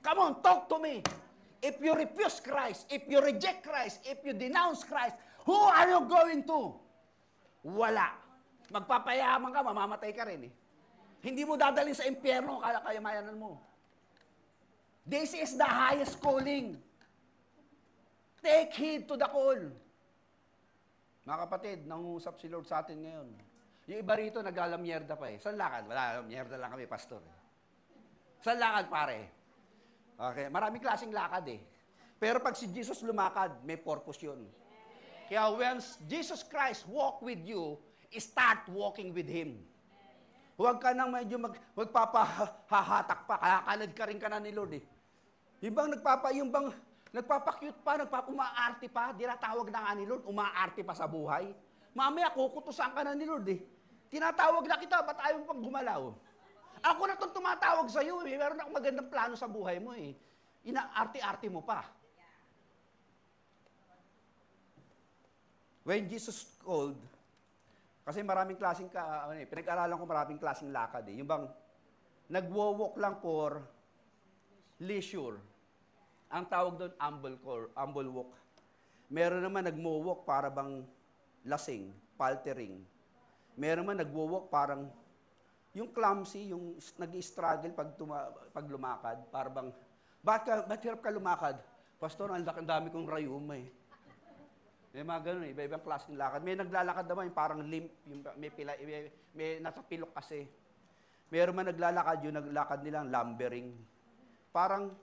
Come on, talk to me. If you refuse Christ, if you reject Christ, if you denounce Christ, who are you going to? Wala. Magpapayaman ka, mamamatay ka rin eh. Hindi mo dadalhin sa impyerno kayamayanan mo. This is the highest calling. Take heed to the call. Mga kapatid, nangusap si Lord sa atin ngayon. Yung iba rito, nag-alamyerda pa eh. Saan lakad? Wala, mierda lang kami, pastor. Saan lakad, pare? Okay, maraming klaseng lakad eh. Pero pag si Jesus lumakad, may purpose yun. Kaya when Jesus Christ walk with you, start walking with Him. Huwag ka nang medyo magpapahahatak pa, kakakalad ka rin ka na ni Lord eh. Yung bang nagpapa-cute pa, umaarte pa, dinatawag na nga ni Lord, umaarte pa sa buhay. Mamaya, kukutusan ka na ni Lord eh. Tinatawag na kita, ba't ayaw mo pang gumalaw? Ako na itong tumatawag sa'yo eh. Meron akong magandang plano sa buhay mo eh. Inaarte-arte mo pa. When Jesus called, kasi maraming klaseng, pinag-aralan ko maraming klaseng lakad eh. Yung bang, nagwo-walk lang for leisure. Ang tawag doon, humble walk. Meron naman nagmo-walk para bang lasing, paltering. Meron naman nagwo-walk parang yung clumsy, yung nag-struggle pag lumakad, para bang, ba't hirap ka lumakad? Pastor, ang dami kong rayuma eh. May mga ganun, iba-ibang klaseng lakad. May naglalakad naman, yung parang limp, yung may natapilok kasi. Meron man naglalakad, yung naglakad nilang lumbering. Parang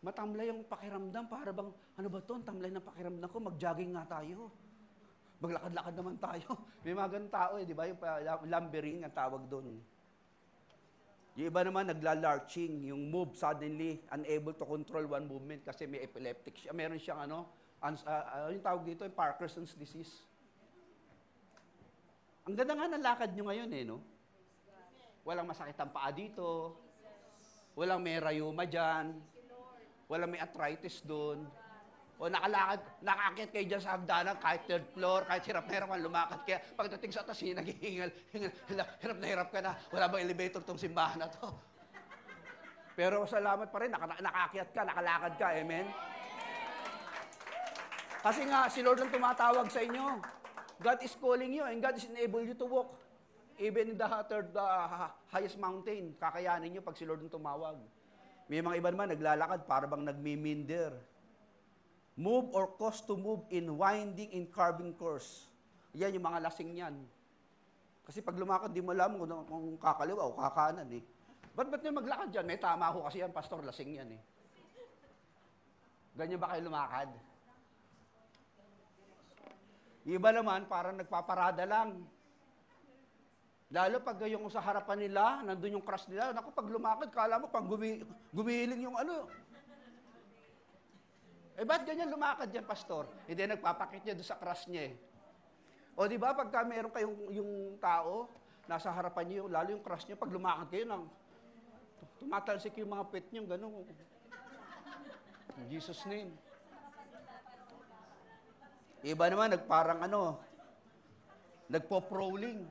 matamlay yung pakiramdam, para bang, ano ba to, ang tamlay ng pakiramdam ko, mag-jogging nga tayo. Maglakad-lakad naman tayo. May mga ganun tao di ba? Yung lumbering ang tawag doon. Yung iba naman nagla-larching, yung move suddenly, unable to control one movement kasi may epileptic siya. Meron siyang yung tawag dito, yung Parkinson's disease. Ang ganda nga ng lakad nyo ngayon no? Walang masakit ang paa dito, walang may rayuma dyan, walang may arthritis doon, o nakakakit kayo dyan sa hagdanan, kahit third floor, kahit hirap na hirap ka, lumakad kaya pagdating sa taas, naghihingal, hirap na hirap ka na, wala bang elevator tong simbahan na to. Pero salamat pa rin, nakaakyat ka, nakalakad ka, amen? Kasi nga, si Lord ang tumatawag sa inyo. God is calling you and God is enable you to walk. Even in the highest mountain, kakayanin nyo pag si Lord ang tumawag. May mga iba naman naglalakad para bang nagmiminder. Move or cause to move in winding and carving course. Yan yung mga lasing yan. Kasi pag lumakad, di mo alam kung kakaliwa o kakanan Ba't nyo maglakad dyan? May tama ako kasi yan, pastor, lasing yan Ganyan ba kayo lumakad? Iba naman, parang nagpaparada lang. Lalo pag yung sa harapan nila, nandun yung crush nila, naku, pag lumakad, kala mo pang gumihiling yung ba't ganyan lumakad yan, pastor? Hindi, nagpapakit niya doon sa crush niya O di ba, pagka meron kayong yung tao, nasa harapan niyo, lalo yung crush niya, pag lumakad kayo, tumatalsik yung mga pet niyo, gano'n. In Jesus' name. Iba naman, parang nagpo-prowling.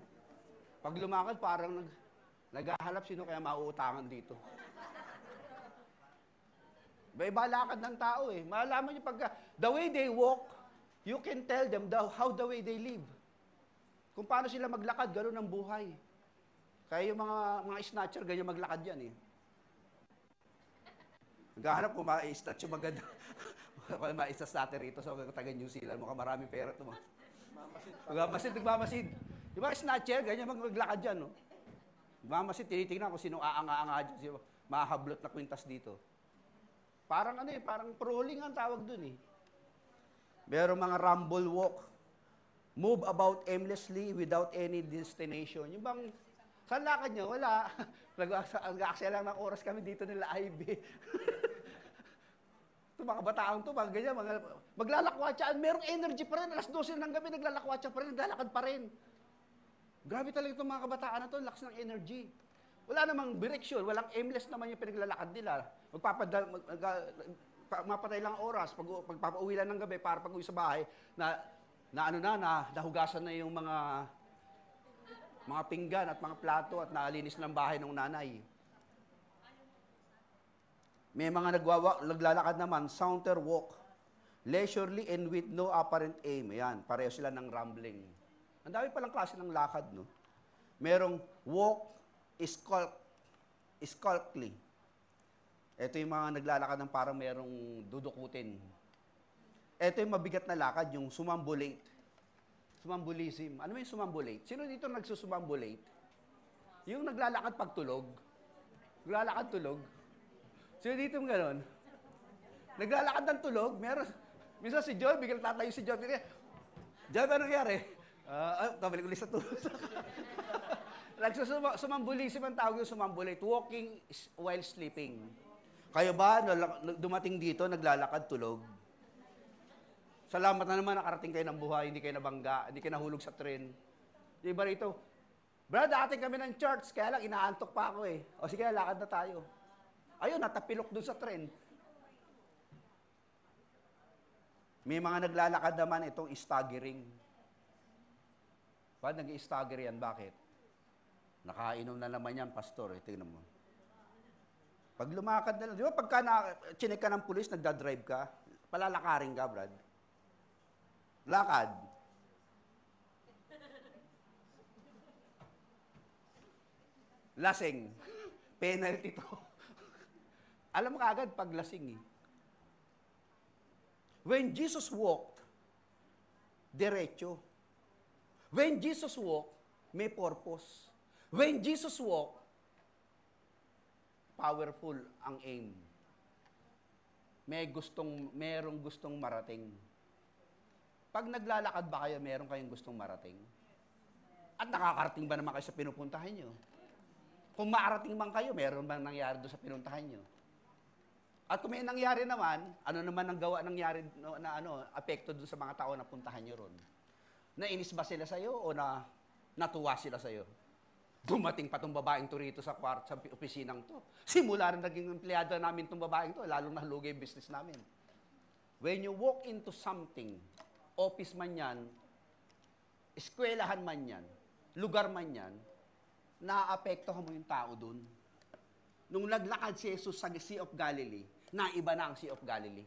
Pag lumakad, parang naghahanap sino kaya mauutangan dito. Iba lakad ng tao Malaman niyo the way they walk, you can tell them how the way they live. Kung paano sila maglakad, gano'n ang buhay. Kaya yung mga snatcher, ganyan maglakad yan Naghahanap kung ma-snatch yung maganda. Ma-snatch natin rito sa taga New Zealand. Mukhang maraming pera ito. Nagmamasid. Di ba, snatcher, ganyan maglakad dyan, Nagmamasid, tinitingnan kung sino aanga-anga dyan. Mahablot na kwintas dito. Parang parang prowling ang tawag dun Merong mga rumble walk. Move about aimlessly without any destination. Yung bang, saan lakad nyo? Wala. Nag-aaksaya lang ng oras kami dito nila IB. Ito mga bataang to, mga ganyan, maglalakwatsa. Merong energy pa rin. Alas 12 ng gabi, naglalakwatsa pa rin, naglalakad pa rin. Grabe talaga itong mga kabataan na to, lakas ng energy. Wala namang direksyon, walang aimless naman yung pinaglalakad nila. Mapatay lang oras, pagpapauwi lang ng gabi, para pag-uwi sa bahay, nahugasan na yung mga pinggan at mga plato at naalinis ng bahay ng nanay. May mga naglalakad naman, saunter walk, leisurely and with no apparent aim. Ayan, pareho sila ng rambling. Ang dami palang klase ng lakad, Merong walk, skulkly. Ito yung mga naglalakad ng parang merong dudukutin. Ito yung mabigat na lakad, yung sumambulate. Sumambulism. Ano yung sumambulate? Sino dito nagsusumambulate? Yung naglalakad pag tulog. Naglalakad tulog. Sino dito yung gano'n? Naglalakad ng tulog. Minsan si Joy, biglang tatayo si Joy. Joy, ano nangyari? Kabalik ulit sa tulog. Sumambulism ang tawag yung sumambulate. Walking while sleeping. Kayo ba, dumating dito, naglalakad tulog? Salamat na naman, nakarating kayo ng buhay, hindi kayo nabangga, hindi kayo nahulog sa tren. Di ba rito? Brad, ating kami ng church, kaya lang inaantok pa ako O sige, lakad na tayo. Ayun, natapilok dun sa tren. May mga naglalakad naman itong staggering. Ba't nag-stagger yan? Bakit? Nakainom na naman yan, pastor. Tingnan mo. Pag lumakad na lang, di ba pagka chinek ka ng pulis, nagdadrive ka, palalakarin ka, Brad. Lakad. Lasing. Penalty to. Alam mo kaagad pag lasing When Jesus walked, diretso. When Jesus walk, may purpose. When Jesus walk, powerful ang aim. Merong gustong marating. Pag naglalakad ba kayo, meron kayong gustong marating? At nakakarating ba naman kayo sa pinupuntahan nyo? Kung maarating man kayo, meron ba nangyari doon sa pinuntahan nyo? At kung may nangyari naman, ano naman ang gawa nangyari na apekto doon sa mga tao na puntahan nyo ron? Nainis ba sila sa'yo o natuwa sila sa'yo? Dumating pa tong babaeng to rito sa opisinang to. Simula rin naging empleyado namin tong babaeng to, lalong nalugay yung business namin. When you walk into something, office man yan, eskwelahan man yan, lugar man yan, naapektuhan mo yung tao dun. Nung naglakad si Jesus sa Sea of Galilee, naiba na ang Sea of Galilee.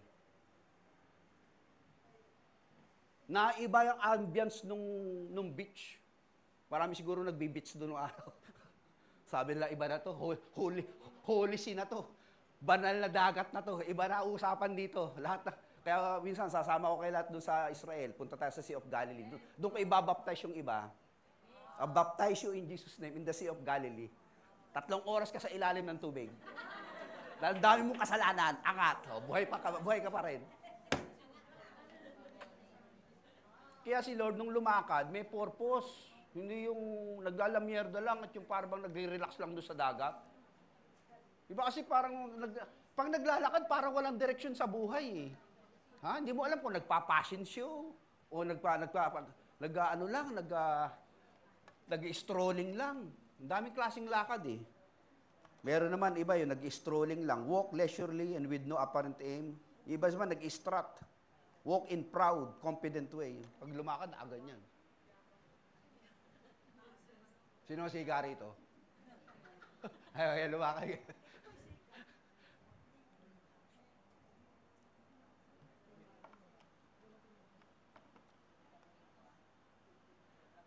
Naiba yung ambience nung beach. Marami siguro nagbi-beach doon ng araw. Sabi nila, iba na to. Holy sea na to. Banal na dagat na to. Iba na usapan dito. Kaya minsan, sasama ko kayo lahat doon sa Israel. Punta tayo sa Sea of Galilee. Doon ko ibabaptize yung iba. Baptize you in Jesus' name in the Sea of Galilee. 3 oras ka sa ilalim ng tubig. Dahil dami mong kasalanan, angat. Buhay ka pa rin. Kaya si Lord, nung lumakad, may purpose. Hindi yung naglalamierda lang at yung parang nagre-relax lang doon sa dagat. Diba kasi parang, pag naglalakad, parang walang direksyon sa buhay eh. Ha? Hindi mo alam kung nagpa-passion show o nag-strolling lang. Ang daming klaseng lakad eh. Meron naman iba yung nag-strolling lang. Walk leisurely and with no apparent aim. Iba naman nag-strut. Walk in proud, confident way. Pag lumakad, ganyan. Sino si Gary ito? Ay, lumakad.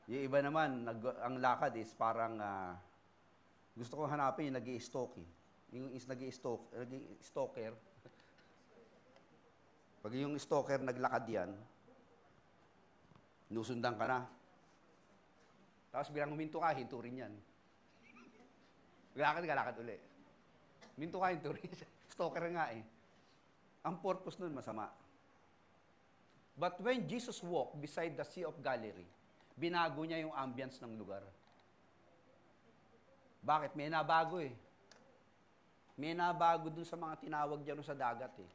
Yung iba naman, ang lakad is parang, gusto kong hanapin yung nag-i-stalk eh. Yung nag-i-stalker. Pag yung stalker naglakad yan, nusundan ka na. Tapos bilang huminto ka, hinto rin yan. Lakad uli. Huminto ka, hinto rin. Stalker nga eh. Ang purpose nun, masama. But when Jesus walked beside the Sea of Galilee, binago niya yung ambience ng lugar. Bakit? May nabago eh. May nabago dun sa mga tinawag dyan sa dagat eh.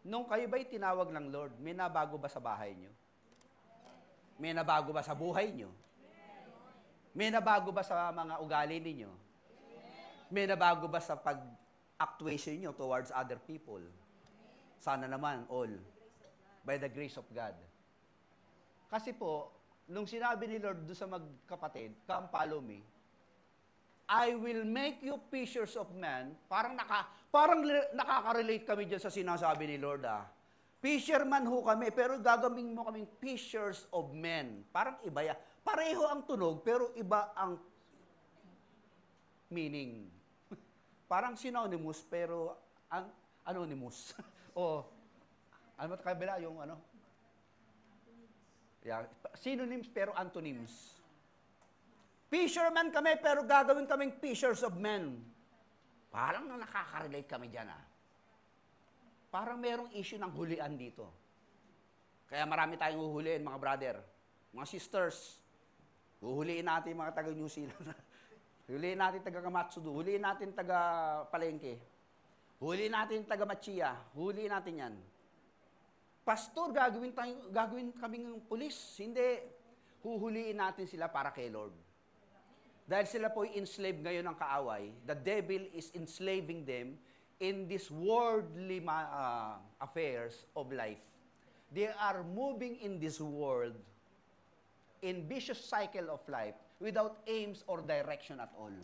Nung kayo ba'y tinawag ng Lord, may nabago ba sa bahay nyo? May nabago ba sa buhay nyo? May nabago ba sa mga ugali ninyo? May nabago ba sa pag-actuation nyo towards other people? Sana naman, all. By the grace of God. Kasi po, nung sinabi ni Lord doon sa magkapatid, come follow me, I will make you fishers of men. Parang nakaka-relate kami dyan sa sinasabi ni Lord. Fisherman ho kami, pero gagawin mo kaming fishers of men. Parang iba yan. Pareho ang tunog, pero iba ang meaning. Parang synonymous, pero anonymous. O, ano ito kabila? Yung ano? Yeah. Synonyms, pero antonyms. Fisherman kami, pero gagawin kaming fishers of men. Parang nakaka-relate kami dyan, Parang merong issue ng hulian dito. Kaya marami tayong huhuliin, mga brother. Mga sisters. Huhuliin natin mga taga-New Zealand. Huliin natin taga-Kamatsudo. Huliin natin taga-Palengke. Huliin natin taga-Machia. Huliin natin yan. Pastor, gagawin kaming pulis. Hindi. Huhuliin natin sila para kay Lord. Dahil sila po'y enslaved ngayon ng kaaway, the devil is enslaving them in these worldly affairs of life. They are moving in this world in vicious cycle of life without aims or direction at all.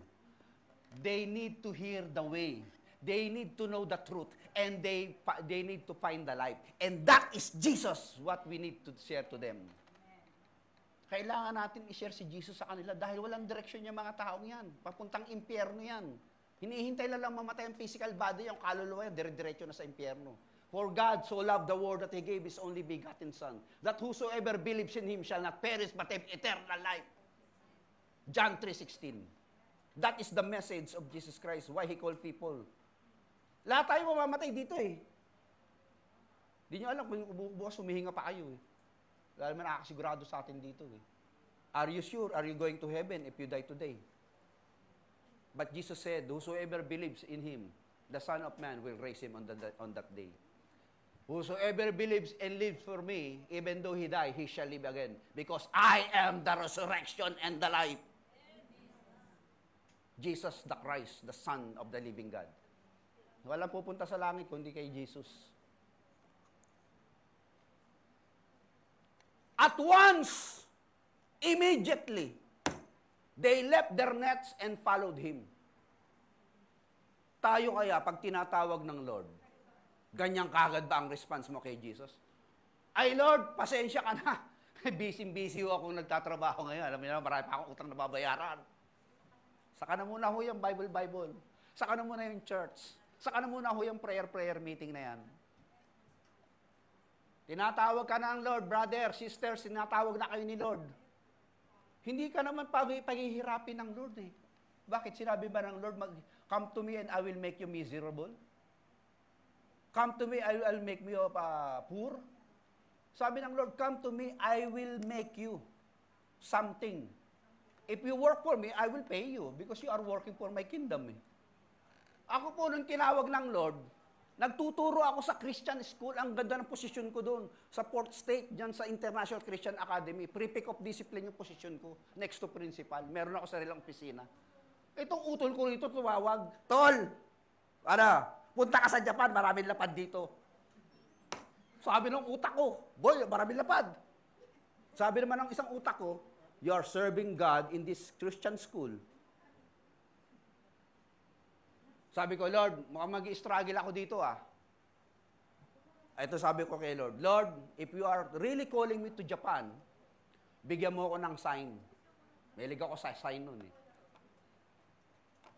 They need to hear the way. They need to know the truth. And they need to find the life. And that is Jesus, what we need to share to them. Kailangan natin i-share si Jesus sa kanila dahil walang direksyon yung mga taong yan. Papuntang impyerno yan. Hinihintay lang mamatay ang physical body, yung kaluluwa yan, dire-diretso na sa impyerno. For God so loved the world that He gave His only begotten Son, that whosoever believes in Him shall not perish but have eternal life. John 3:16. That is the message of Jesus Christ, why He called people. Lahat tayo mamamatay dito eh. Di nyo alam kung bukas humihinga pa kayo eh. Lalo man nakakasigurado sa atin dito eh. Are you sure? Are you going to heaven if you die today? But Jesus said, whosoever believes in Him, the Son of Man will raise him on that day. Whosoever believes and lives for me, even though he die, he shall live again. Because I am the resurrection and the life. Jesus the Christ, the Son of the living God. Walang pupunta sa langit kundi kay Jesus. At once, immediately, they left their nets and followed Him. Tayo kaya, pag tinatawag ng Lord, ganyan kagad ba ang response mo kay Jesus? Ay Lord, pasensya ka na. Busy ako nagtatrabaho ngayon. Alam mo na, marami pa akong utang na babayaran. Saka na muna ho yung Bible. Saka na muna yung church. Saka na muna ho yung prayer meeting na yan. Tinatawag ka na ng Lord, brother, sisters, tinatawag na kayo ni Lord. Hindi ka naman paghihirapin ng Lord eh. Bakit sinabi ba ng Lord, come to me and I will make you miserable? Come to me, I'll make you poor? Sabi ng Lord, come to me, I will make you something. If you work for me, I will pay you because you are working for my kingdom. Eh. Ako po, nung tinawag ng Lord, nagtuturo ako sa Christian school. Ang ganda ng posisyon ko doon. Sa Port State, dyan sa International Christian Academy. Prefect of Discipline yung posisyon ko. Next to principal. Meron ako sarilang opisina. Itong utol ko rito, tumawag. Tol! Punta ka sa Japan, maraming lapad dito. Sabi ng utak ko, boy, maraming lapad. Sabi naman ng isang utak ko, you are serving God in this Christian school. Sabi ko, Lord, mukhang mag-i-struggle ako dito ah. Ito sabi ko kay Lord, Lord, if you are really calling me to Japan, bigyan mo ako ng sign. Mahilig ako sa sign nun eh.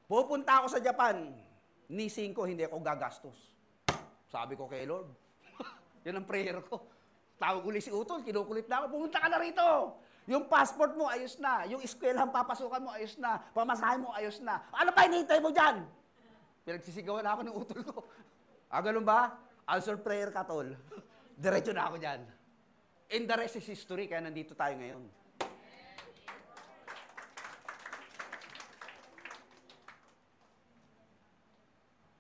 Pupunta ako sa Japan, nising ko, hindi ako gagastos. Sabi ko kay Lord, yan ang prayer ko. Tawag ulit si Utol, kinukulit na ako, pumunta ka na rito. Yung passport mo, ayos na. Yung eskwelahan papasukan mo, ayos na. Pamasahe mo, ayos na. Ano pa hinihintay mo dyan? Pinagsisigawan na ako ng utol ko. Ganun ba? Answer prayer ka, Tol. Diretso na ako dyan. And the rest is history, kaya nandito tayo ngayon.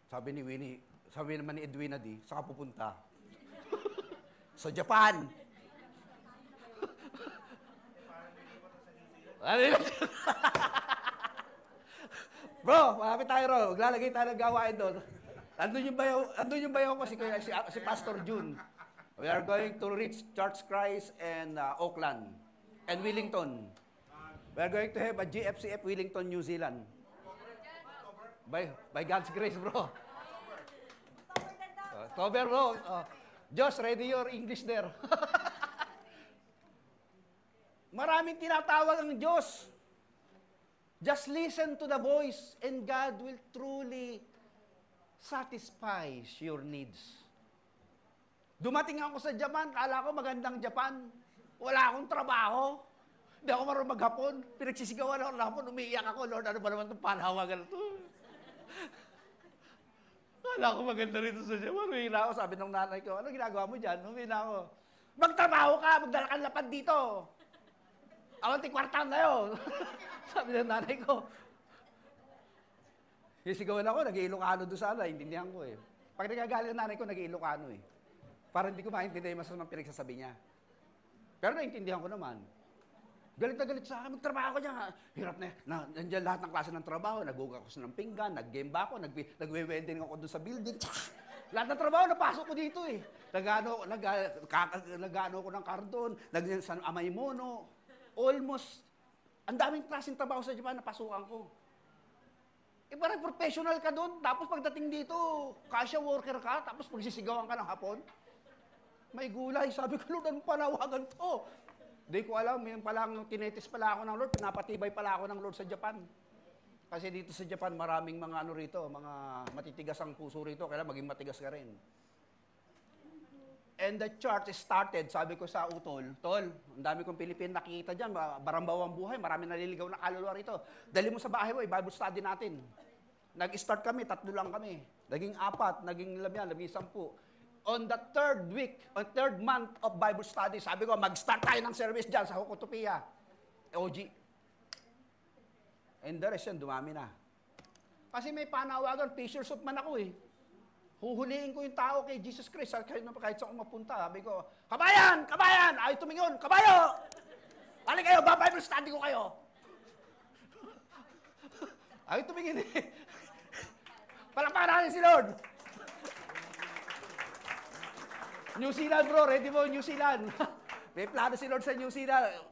Sabi ni Winnie, sabi naman ni Edwina di, saka pupunta? Sa Japan. Bro, malapit tayo ro. Maglalagay tayo ng gawain doon. Andun yung bayaw ko si Pastor June. We are going to reach Church Christ and Auckland and Wellington. We are going to have a GFCF Wellington, New Zealand. By God's grace, bro. October, bro. Josh, ready your English there. Maraming tinatawag ang Diyos. Just listen to the voice and God will truly satisfy your needs. Dumating ako sa Japan, kala ko magandang Japan. Wala akong trabaho. Hindi ako marunong maghapon. Pinagsisigawan ako ng hapon, umiiyak ako. Lord, ano ba naman itong panahawagan ito? Kala ko maganda rito sa Japan. Humihina ako, sabi ng nanay ko, ano ginagawa mo dyan? Humihina ako. Magtrabaho ka, magdala ka ng lapad dito. Awanting kwartahan na yun. Sabi ng nanay ko. Sisigawan ako, nag-iilokano doon sana, intindihan ko eh. Pag nagagalit ng nanay ko, nag-iilokano eh. Para hindi ko maintindihan yung masamang pinagsasabi niya. Pero naintindihan ko naman. Galit na galit sa akin, magtrabaho ko dyan. Hirap na, nandiyan lahat ng klase ng trabaho. Naghugas ako ng pinggan, nag-game ba ako, nagwe-welding ako doon sa building. Lahat ng trabaho, napasok ko dito eh. Nag-ano ko ng kardon, amay mono. Almost, ang daming klaseng trabaho sa Japan, napasukan ko. Parang professional ka doon, tapos pagdating dito, cashier worker ka, tapos magsisigawan ka ng hapon. May gulay, sabi ko, Lord, anong panawagan to? Hindi ko alam, yun pala, tinetis pala ako ng Lord, pinapatibay pala ako ng Lord sa Japan. Kasi dito sa Japan, maraming mga ano rito, mga matitigas ang puso rito, kailangan maging matigas ka rin. And the church started, sabi ko sa utol, Tol, ang dami kong Pilipino nakikita dyan, barambaw ang buhay, marami naliligaw na kaluluwa rito. Dali mo sa bahay mo, Bible study natin. Nag-start kami, 3 lang kami. Naging 4, naging 5, naging 10. On the 3rd week, on 3rd month of Bible study, sabi ko, mag-start tayo ng service dyan sa Hukutopia. OG. And the rest yan, dumami na. Kasi may panawagan, fishers of man ako eh. Huhuliin ko yung tao kay Jesus Christ kahit saan mapunta. Sabi ko, kabayan! Kabayan! Ayaw tumingon! Kabayo! Balik kayo! Bible study ko kayo! Ayaw tumingin eh. Palakpakan natin si Lord! New Zealand bro, ready mo New Zealand. May plano si Lord sa New Zealand.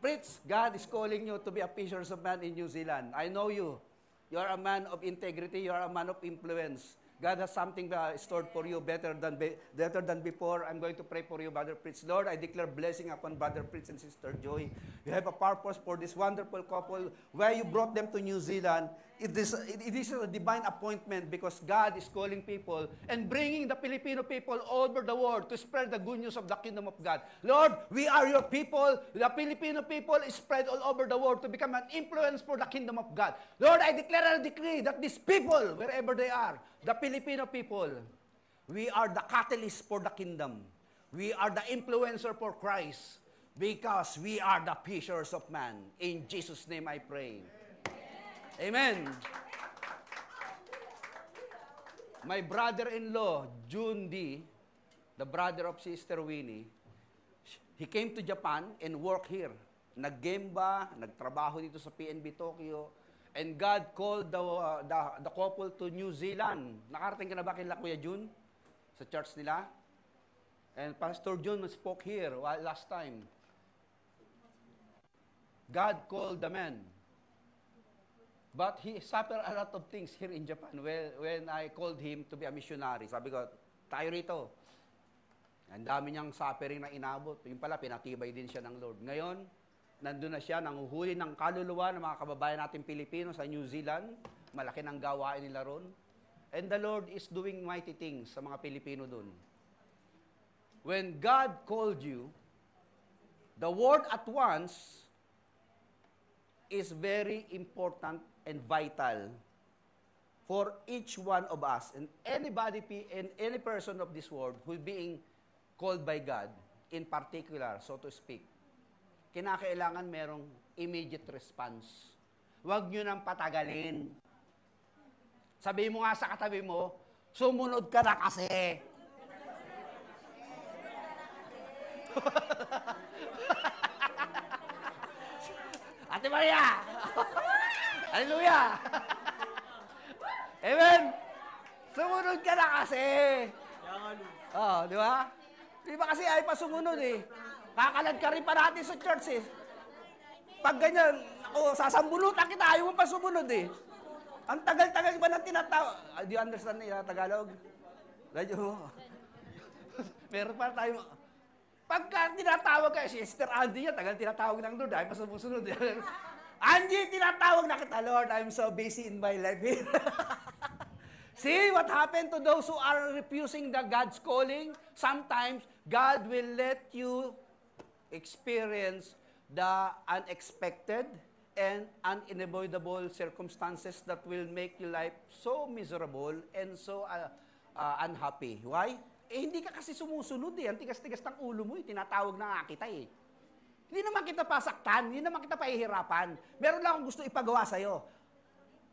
Fritz, God is calling you to be a fishers of man in New Zealand. I know you. You are a man of integrity. You are a man of influence. God has something stored for you better than before. I'm going to pray for you, Brother Fritz. Lord, I declare blessing upon Brother Fritz and Sister Joy. You have a purpose for this wonderful couple where you brought them to New Zealand. It is a divine appointment because God is calling people and bringing the Filipino people all over the world to spread the good news of the kingdom of God. Lord, we are your people. The Filipino people is spread all over the world to become an influence for the kingdom of God. Lord, I declare and decree that these people, wherever they are, the Filipino people, we are the catalyst for the kingdom. We are the influencer for Christ because we are the fishers of man. In Jesus' name I pray. Amen. My brother-in-law, June D., the brother of Sister Winnie, he came to Japan and worked here. Nag-gemba, nagtrabaho dito sa PNB Tokyo, and God called the couple to New Zealand. Nakarating ka na ba kila Kuya June? Sa church nila? And Pastor June spoke here last time. God called the man. But he suffered a lot of things here in Japan when I called him to be a missionary. Sabi ko, tayo rito. Ang dami niyang suffering na inabot. Yung pala, pinatibay din siya ng Lord. Ngayon, nandun na siya, nanguhuli ng kaluluwa ng mga kababayan natin Pilipino sa New Zealand. Malaki ng gawain nila ron. And the Lord is doing mighty things sa mga Pilipino dun. When God called you, the word at once is very important and vital for each one of us and anybody and any person of this world who is being called by God in particular, so to speak. Kinakailangan merong immediate response. Huwag nyo nang patagalin. Sabihin mo nga sa katabi mo, sumunod ka na kasi. Ate Maria! Hallelujah! Amen! Sumunod ka na kasi! Oh, di ba? Di ba kasi ay pa sumunod eh. Kakalad ka rin pa natin sa church eh. Pag ganyan, sasambulutan kita, ayaw mo pa sumunod eh. Ang tagal-tagal ba ng tinatawag? Do you understand na Tagalog? Radyo mo. Meron pa tayo. Pagka tinatawag ka, si Sister Andy yan, tagal tinatawag ng Lord, ayaw pa sumusunod. Angie, tinatawag na kita, Lord, I'm so busy in my life here. See what happened to those who are refusing the God's calling? Sometimes, God will let you experience the unexpected and unavoidable circumstances that will make your life so miserable and so unhappy. Why? Hindi ka kasi sumusunod eh. Ang tigas-tigas ng ulo mo eh. Tinatawag na nga kita eh. Hindi naman kita pasaktan. Hindi naman kita pahihirapan. Meron lang akong gusto ipagawa sa'yo.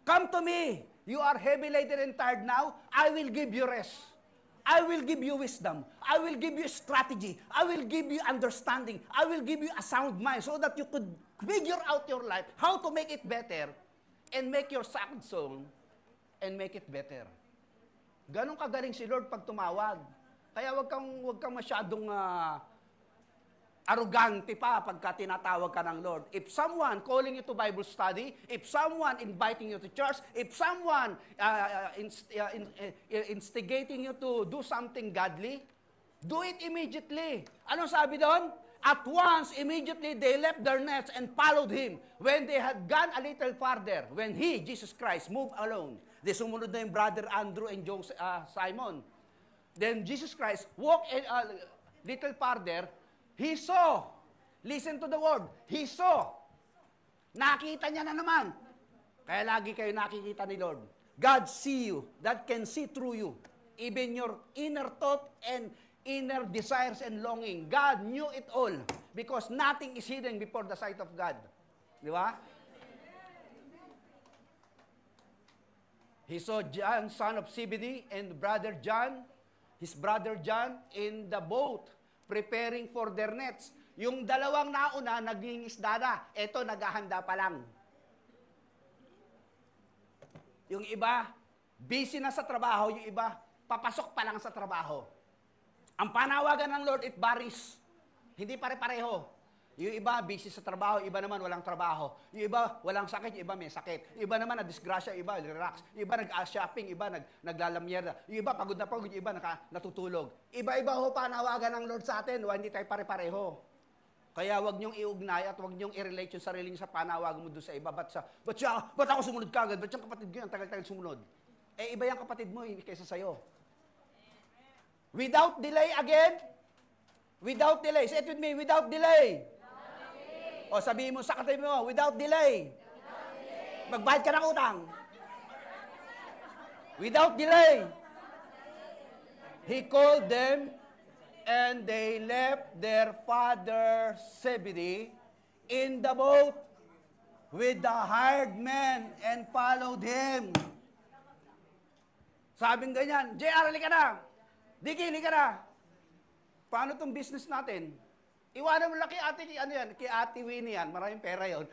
Come to me. You are heavy laden and tired now. I will give you rest. I will give you wisdom. I will give you strategy. I will give you understanding. I will give you a sound mind so that you could figure out your life, how to make it better, and make your sad song, and make it better. Ganon kagaling si Lord pag tumawag. Kaya wag kang masyadong arrogante pa pagka tinatawag ka ng Lord. If someone calling you to Bible study, if someone inviting you to church, if someone instigating you to do something godly, do it immediately. Anong sabi doon? At once, immediately, they left their nets and followed Him. When they had gone a little farther, when He, Jesus Christ, moved alone, they sumunod na yung brother Andrew and Simon. Then Jesus Christ walked little farther, he saw. Listen to the word. He saw. Nakita niya na naman. Kaya lagi kayo nakikita ni Lord. God see you. God can see through you. Even your inner thought and inner desires and longing. God knew it all. Because nothing is hidden before the sight of God. Di ba? He saw John, son of Zebedee, and brother John, his brother John, in the boat, preparing for their nets. Yung dalawang nauna, naglingisda na. Ito, naghahanda pa lang. Yung iba, busy na sa trabaho. Yung iba, papasok pa lang sa trabaho. Ang panawagan ng Lord, it varies. Hindi pare-pareho. Yung iba, busy sa trabaho. Yung iba naman, walang trabaho. Yung iba, walang sakit. Yung iba, may sakit. Yung iba naman, na-disgrasya. Yung iba, relax. Yung iba, nag-shopping. Yung iba, naglalamyerda. Yung iba, pagod na pagod. Yung iba, natutulog. Iba-iba ho panawagan ng Lord sa atin. Hindi tayo pare-pareho. Kaya wag niyong iugnay at wag niyong i-relate yung sarili niyo sa panawagan mo doon sa iba. Ba't ako sumunod kagad? Ba't yung kapatid ko yan, tagal-tagal sumunod? Eh, iba yung kapatid mo kaysa sa'yo. Without delay again. Without delay. Say it with me, without delay. O sabihin mo sa katabi mo, without delay. Magbayad ka ng utang. Without delay. He called them, and they left their father Zebedee in the boat with the hired men and followed him. Sabing ganyan, JR, halika na. Diki, halika na. Paano tong business natin? Iwanan mo lang kay Ate Winnie yan. Maraming pera yun.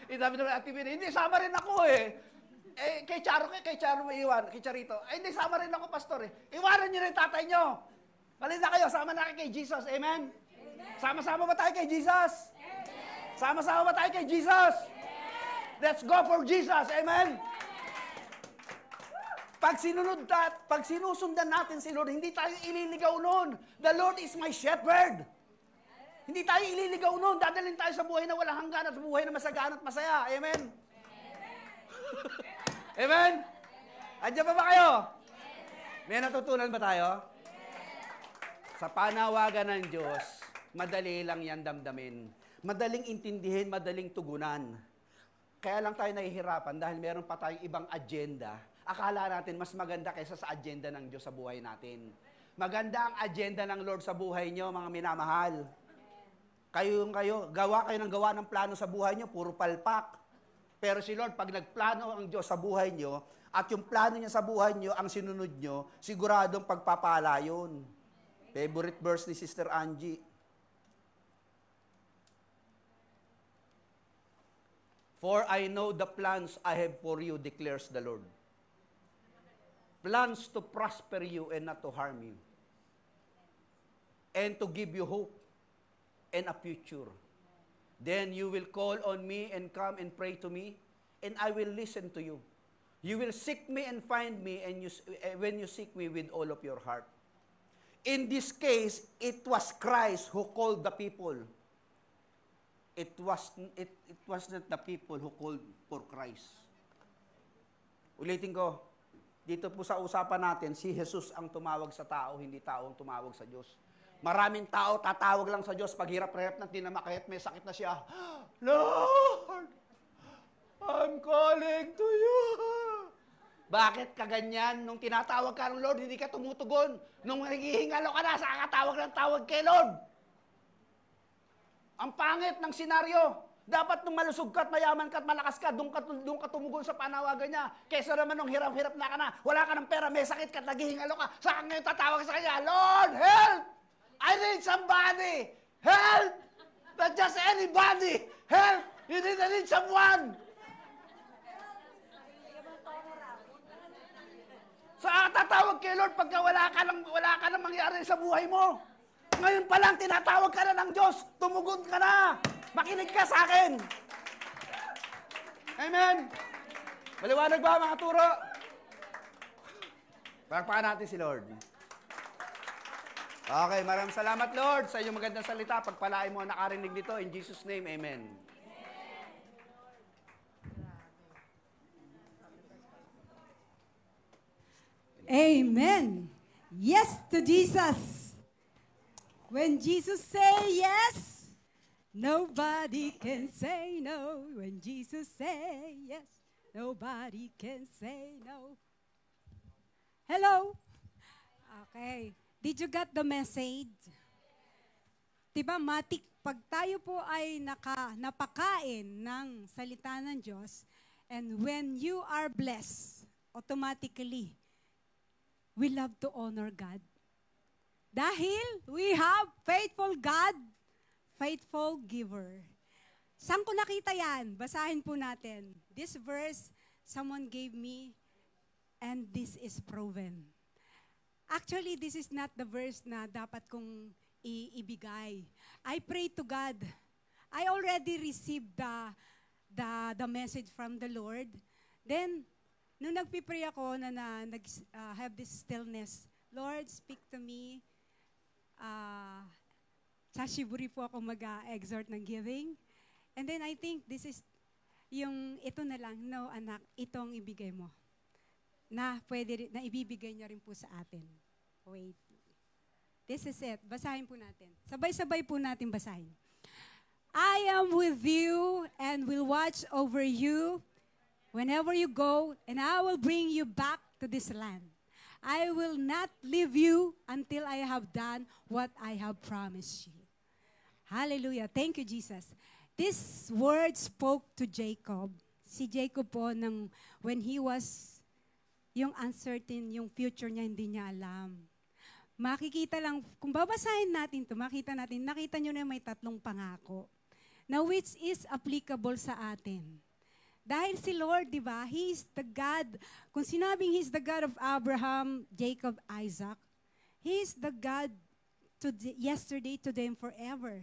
Sabi naman Ate Winnie, hindi, sama rin ako eh. Eh, kay Charo mo iwan, kay Charito. Eh, hindi, sama rin ako, pastor eh. Iwanan niyo rin tatay niyo. Halina na kayo, sama na kayo kay Jesus. Amen? Sama-sama ba tayo kay Jesus? Sama-sama ba tayo kay Jesus? Let's go for Jesus. Amen? Pag sinusundan natin si Lord, hindi tayo ililigaw noon. The Lord is my shepherd. Hindi tayo ililigaw noon. Dadalhin tayo sa buhay na walang hanggan at buhay na masagana at masaya. Amen? Amen? Andiyan pa ba kayo? May natutunan ba tayo? Sa panawagan ng Diyos, madali lang yan damdamin. Madaling intindihin, madaling tugunan. Kaya lang tayo nahihirapan dahil meron pa tayong ibang agenda. Akala natin mas maganda kaysa sa agenda ng Diyos sa buhay natin. Maganda ang agenda ng Lord sa buhay nyo, mga minamahal. Kayo, gawa kayo ng plano sa buhay nyo, puro palpak. Pero si Lord, pag nagplano ang Diyos sa buhay nyo, at yung plano niya sa buhay nyo, ang sinunod nyo, siguradong pagpapala yun. Favorite verse ni Sister Angie. For I know the plans I have for you, declares the Lord. Plans to prosper you and not to harm you. And to give you hope and a future. Then you will call on me and come and pray to me, and I will listen to you. You will seek me and find me, and when you seek me with all of your heart. In this case, it was Christ who called the people. It was not the people who called for Christ. Ulitin ko, dito po sa usapan natin, si Jesus ang tumawag sa tao, hindi tao ang tumawag sa Diyos. Maraming tao tatawag lang sa Diyos pag hirap-hirap na tinamakit, may sakit na siya. Lord, I'm calling to you. Bakit ka ganyan? Nung tinatawag ka ng Lord, hindi ka tumutugon. Nung naghihingalo ka na, saan ka tawag ng tawag kay Lord? Ang pangit ng senaryo. Dapat nung malusog ka at mayaman ka at malakas ka, doon ka tumugon sa panawagan niya. Kesa naman nung hirap-hirap na ka na, wala ka ng pera, may sakit ka at naghihingalo ka, saan ngayon tatawag sa kanya? Lord, help! I need somebody! Help! Not just anybody! Help! You need someone! Saan tatawag kay Lord pagka wala ka nang mangyari sa buhay mo? Ngayon pa lang, tinatawag ka na ng Diyos. Tumugon ka na. Makinig ka sa akin. Amen. Maliwanag ba, mga turo? Palakpakan natin si Lord. Okay, maraming salamat, Lord, sa iyong magandang salita. Pagpalain mo ang nakarinig nito. In Jesus' name, amen. Amen. Yes to Jesus. When Jesus say yes, nobody can say no. When Jesus say yes, nobody can say no. Hello? Okay. Did you get the message? Diba, matik, pag tayo po ay napakain ng salita ng Diyos, and when you are blessed, automatically, we love to honor God. Dahil we have faithful God, faithful giver. Saan ko nakita yan? Basahin po natin. This verse, someone gave me, and this is proven. Actually, this is not the verse na dapat kong ibigay. I pray to God. I already received the message from the Lord. Then, nung nagpipray ako have this stillness, Lord, speak to me. Sa Shiburi po ako mag-exhort ng giving. And then I think this is ito na lang, no anak, itong ibigay mo. Na ibibigay niya rin po sa atin. Wait. This is it. Basahin po natin. Sabay-sabay po natin basahin. I am with you and will watch over you whenever you go, and I will bring you back to this land. I will not leave you until I have done what I have promised you. Hallelujah. Thank you, Jesus. This word spoke to Jacob. Si Jacob po, when he was, yung uncertain, yung future niya, hindi niya alam. Makikita lang, kung babasahin natin to, nakita nyo na may 3 pangako, na which is applicable sa atin. Dahil si Lord, di ba, He is the God, kung sinabing He is the God of Abraham, Jacob, Isaac, He is the God yesterday, today, and forever.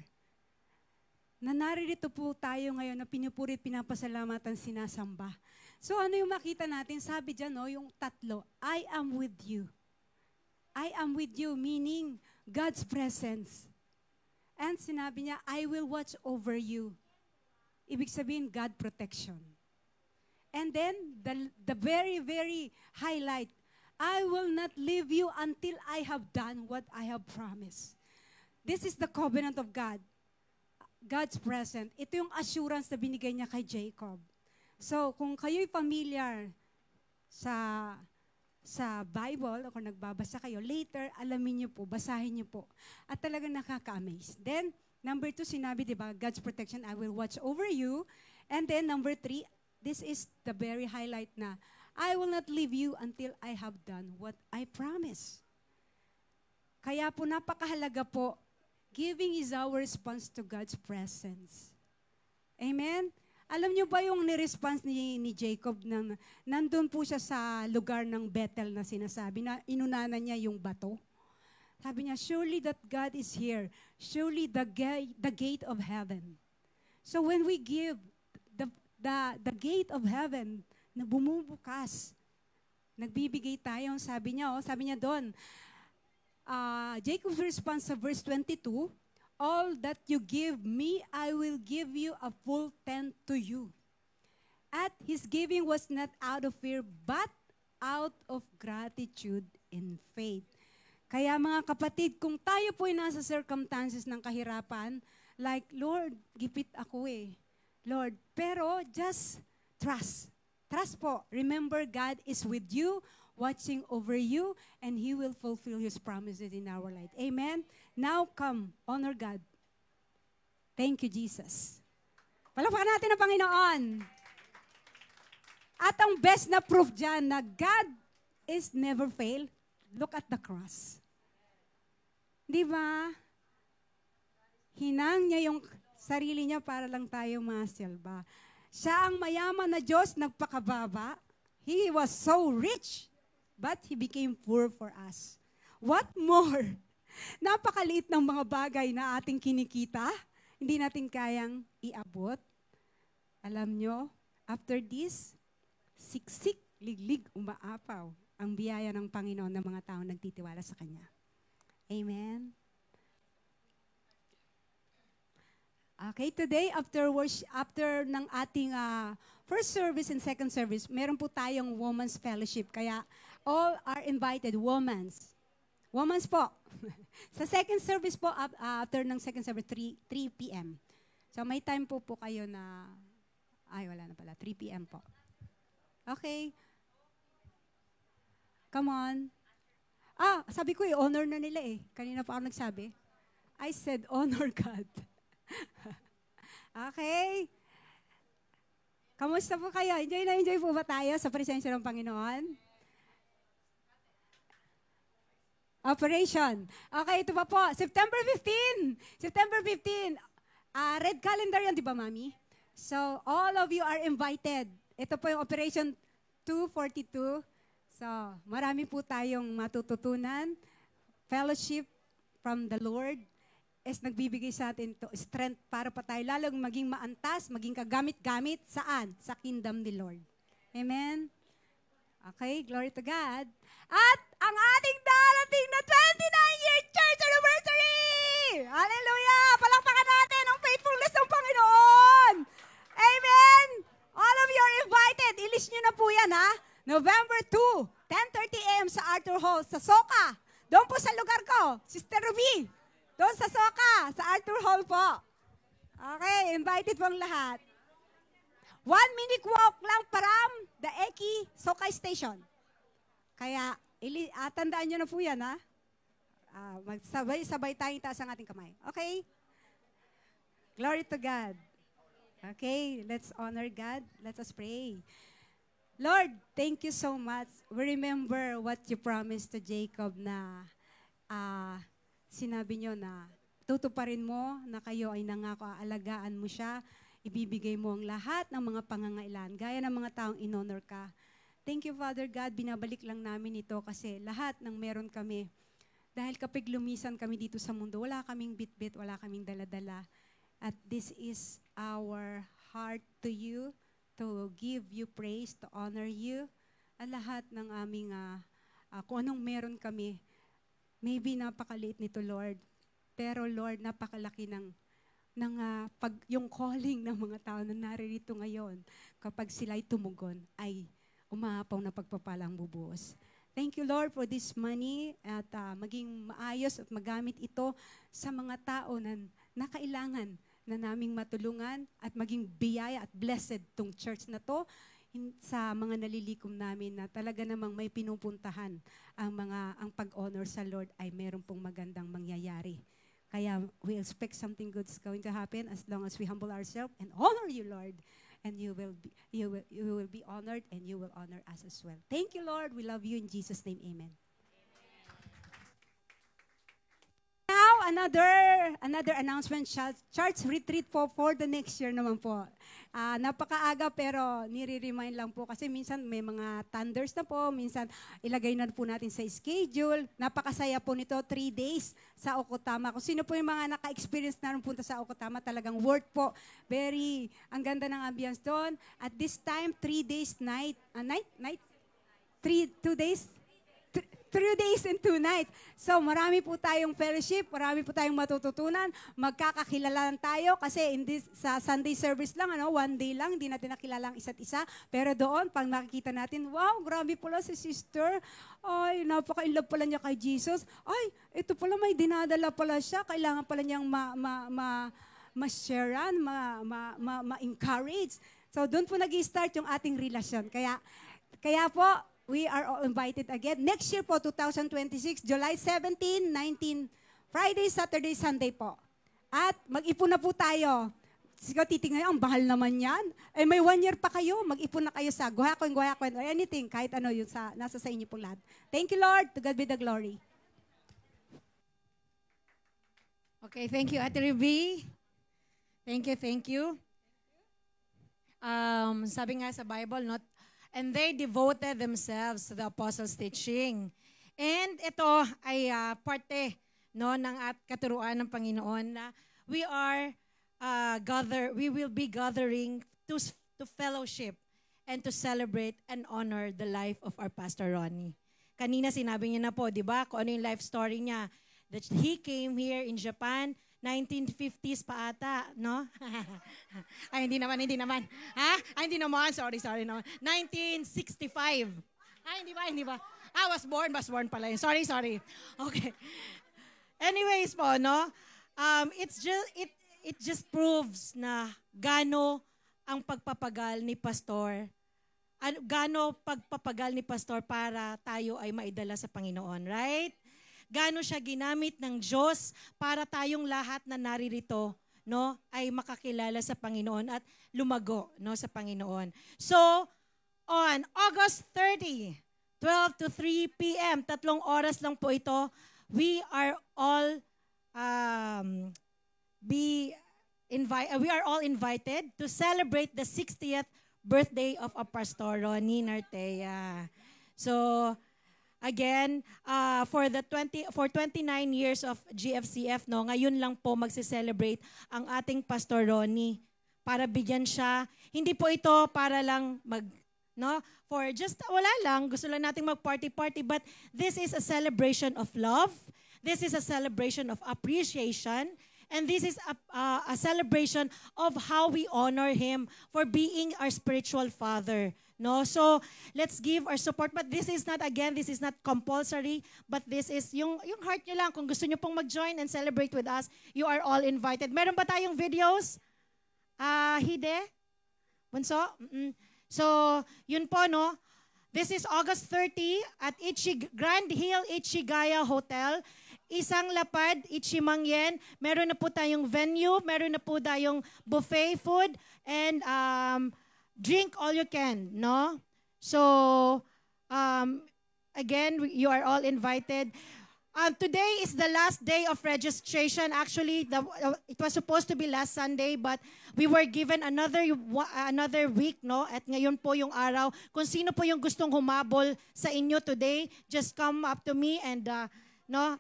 Na naririto po tayo ngayon na pinupurit, pinapasalamatan, sinasamba. So ano yung makita natin? Sabi dyan, no, yung 3, I am with you. I am with you, meaning God's presence. And sinabi niya, I will watch over you. Ibig sabihin, God protection. And then, the very, very highlight, I will not leave you until I have done what I have promised. This is the covenant of God. God's present. Ito yung assurance na binigay niya kay Jacob. So, kung kayo'y familiar sa Bible, o kung nagbabasa kayo, later, alamin niyo po, basahin niyo po. At talagang nakaka-amaze. Then, number 2, sinabi, di ba, God's protection, I will watch over you. And then, number 3, this is the very highlight na, I will not leave you until I have done what I promise. Kaya po, napakahalaga po, giving is our response to God's presence. Amen? Alam niyo ba yung ni-response ni Jacob nandun po siya sa lugar ng Bethel na sinasabi na inunanan niya yung bato? Sabi niya, surely that God is here. Surely the gate of heaven. So when we give, the gate of heaven na bumubukas, nagbibigay tayo, sabi niya doon, Jacob's response sa verse 22, all that you give me, I will give you a full tent to you. At his giving was not out of fear, but out of gratitude and faith. Kaya mga kapatid, kung tayo po'y nasa circumstances ng kahirapan, like, Lord, gipit ako Lord, pero just trust. Trust po. Remember, God is with you, watching over you, and He will fulfill His promises in our life. Amen? Now come, honor God. Thank you, Jesus. Palakpakan natin ang Panginoon. At ang best na proof dyan na God is never fail, look at the cross. Di ba? Hinang niya yung sarili niya para lang tayo masilba. Siya ang mayaman na Diyos, nagpakababa. He was so rich, but He became poor for us. What more? Napakaliit ng mga bagay na ating kinikita, hindi natin kayang iabot. Alam nyo, after this, siksik, liglig, umaapaw ang biyaya ng Panginoon ng mga taong nagtitiwala sa Kanya. Amen? Okay, today, after ng ating first service and second service, meron po tayong Women's Fellowship. Kaya all are invited, Women's po. Sa second service po, after ng second service, 3 p.m. So may time po kayo na, wala na pala, 3 p.m. po. Okay. Come on. Sabi ko honor na nila eh. Kanina pa ako nagsabi. I said honor God. Okay. Kamusta po kayo? Enjoy po ba tayo sa presensya ng Panginoon? Operation. Okay, ito pa po. September 15. September 15. Red calendar yan, di ba, Mami? So, all of you are invited. Ito po yung Operation 242. So, marami po tayong matututunan. Fellowship from the Lord is nagbibigay sa atin to strength para pa tayo lalong maging maantas, maging kagamit-gamit. Saan? Sa kingdom ni Lord. Amen? Okay, glory to God. At ang ating darating na 29-year church anniversary! Hallelujah! Palakpakan natin ang faithfulness ng Panginoon! Amen! All of you are invited. I-list nyo na po yan, ha? November 2, 10:30 a.m. sa Arthur Hall, sa Soka. Doon po sa lugar ko, Sister Ruby. Doon sa Soka, sa Arthur Hall po. Okay, invited po ang lahat. 1-minute walk lang from the Eki Soka Station. Kaya, tandaan nyo na po yan, ha? Magsabay-sabay tayong taas ang ating kamay. Okay? Glory to God. Okay, let's honor God. Let us pray. Lord, thank you so much. We remember what you promised to Jacob na sinabi nyo na tutuparin mo na kayo ay nangako, aalagaan mo siya, ibibigay mo ang lahat ng mga pangangailan, gaya ng mga taong inonor ka. Thank you, Father God, binabalik lang namin ito kasi lahat ng meron kami, dahil kapag lumisan kami dito sa mundo, wala kaming bit-bit, wala kaming dala-dala. At this is our heart to you, to give you praise, to honor you. At lahat ng aming, kung anong meron kami, maybe napakaliit nito, Lord. Pero Lord, napakalaki ng yung calling ng mga tao na naririto ngayon, kapag sila'y tumugon, ay umaapaw na pagpapalang bubuhos. Thank you, Lord, for this money at maging maayos at magamit ito sa mga tao na kailangan na naming matulungan at maging biyaya at blessed tong church na to sa mga nalilikom namin na talaga namang may pinupuntahan ang pag-honor sa Lord ay meron pong magandang mangyayari. Kaya we expect something good is going to happen as long as we humble ourselves and honor you, Lord. And you will be honored and you will honor us as well. Thank you, Lord. We love you in Jesus' name. Amen. Now, another announcement, church retreat po for the next year naman po. Napakaaga pero nire-remind lang po kasi minsan may mga thunders na po, minsan ilagay na po natin sa schedule. Napakasaya po nito, 3 days sa Okutama. Kung sino po yung mga naka-experience na punta sa Okutama, talagang worth po. Ang ganda ng ambience doon. At this time, 3 days night, 3 days and 2 nights. So marami po tayong fellowship, marami po tayong matututunan, magkakakilalan tayo kasi sa Sunday service lang, 1 day lang, hindi natin nakilala ang isa't isa. Pero doon, pag makikita natin, wow, grabe pala si sister. Ay, napaka-inlove pala niya kay Jesus. Ay, ito pala may dinadala pala siya. Kailangan pala niyang ma-sharean, ma-encourage. So doon po nag-i-start yung ating relasyon. Kaya po, we are all invited again. Next year po, 2026, July 17, 19, Friday, Saturday, Sunday po. At mag-ipon na po tayo. Siguro titingnan, ang bahal naman yan. Eh, may 1 year pa kayo, mag-ipon na kayo sa guhakon, or anything, kahit ano yung nasa sa inyo pong lahat. Thank you, Lord. To God be the glory. Okay, thank you, Ate Ruby. Thank you. Sabi nga sa Bible, and they devoted themselves to the apostles' teaching. And ito ay parte ng katuruan ng Panginoon na we will be gathering to fellowship and to celebrate and honor the life of our Pastor Ronnie. Kanina sinabi niya na po, di ba, kung ano yung life story niya, that he came here in Japan 1950s pa ata, no? Ay, hindi naman. Ha? Ay, hindi naman. Sorry naman. 1965. Ay, hindi ba? Was born pala yun. Sorry. Okay. Anyways po, no? It just proves na gaano ang pagpapagal ni Pastor. Gaano pagpapagal ni Pastor para tayo ay maidala sa Panginoon, right? Gaano siya ginamit ng Diyos para tayong lahat na naririto, no, ay makakilala sa Panginoon at lumago, no, sa Panginoon. So, on August 30, 12 to 3 p.m., 3 oras lang po ito, we are all invited to celebrate the 60th birthday of our Pastor Ronnie Nartea. So, again, for 29 years of GFCF, no, ngayon lang po magse-celebrate ang ating Pastor Ronnie para bigyan siya. Hindi po ito para lang for just wala lang, gusto lang nating mag-party, but this is a celebration of love. This is a celebration of appreciation. And this is a celebration of how we honor Him for being our spiritual father. No, so let's give our support. But this is not compulsory. But this is yung heart nyo lang. Kung gusto nyo pong mag-join and celebrate with us, you are all invited. Meron ba tayong videos? Hide? Bunso? So, yun po, no? This is August 30 at Grand Hill Ichigaya Hotel. Isang lapad, Ichimangyen. Meron na po tayong venue, meron na po tayong buffet food, and drink all you can, no? So, again, you are all invited. Today is the last day of registration. Actually, it was supposed to be last Sunday, but we were given another week, no? At ngayon po yung araw. Kung sino po yung gustong humabol sa inyo today, just come up to me and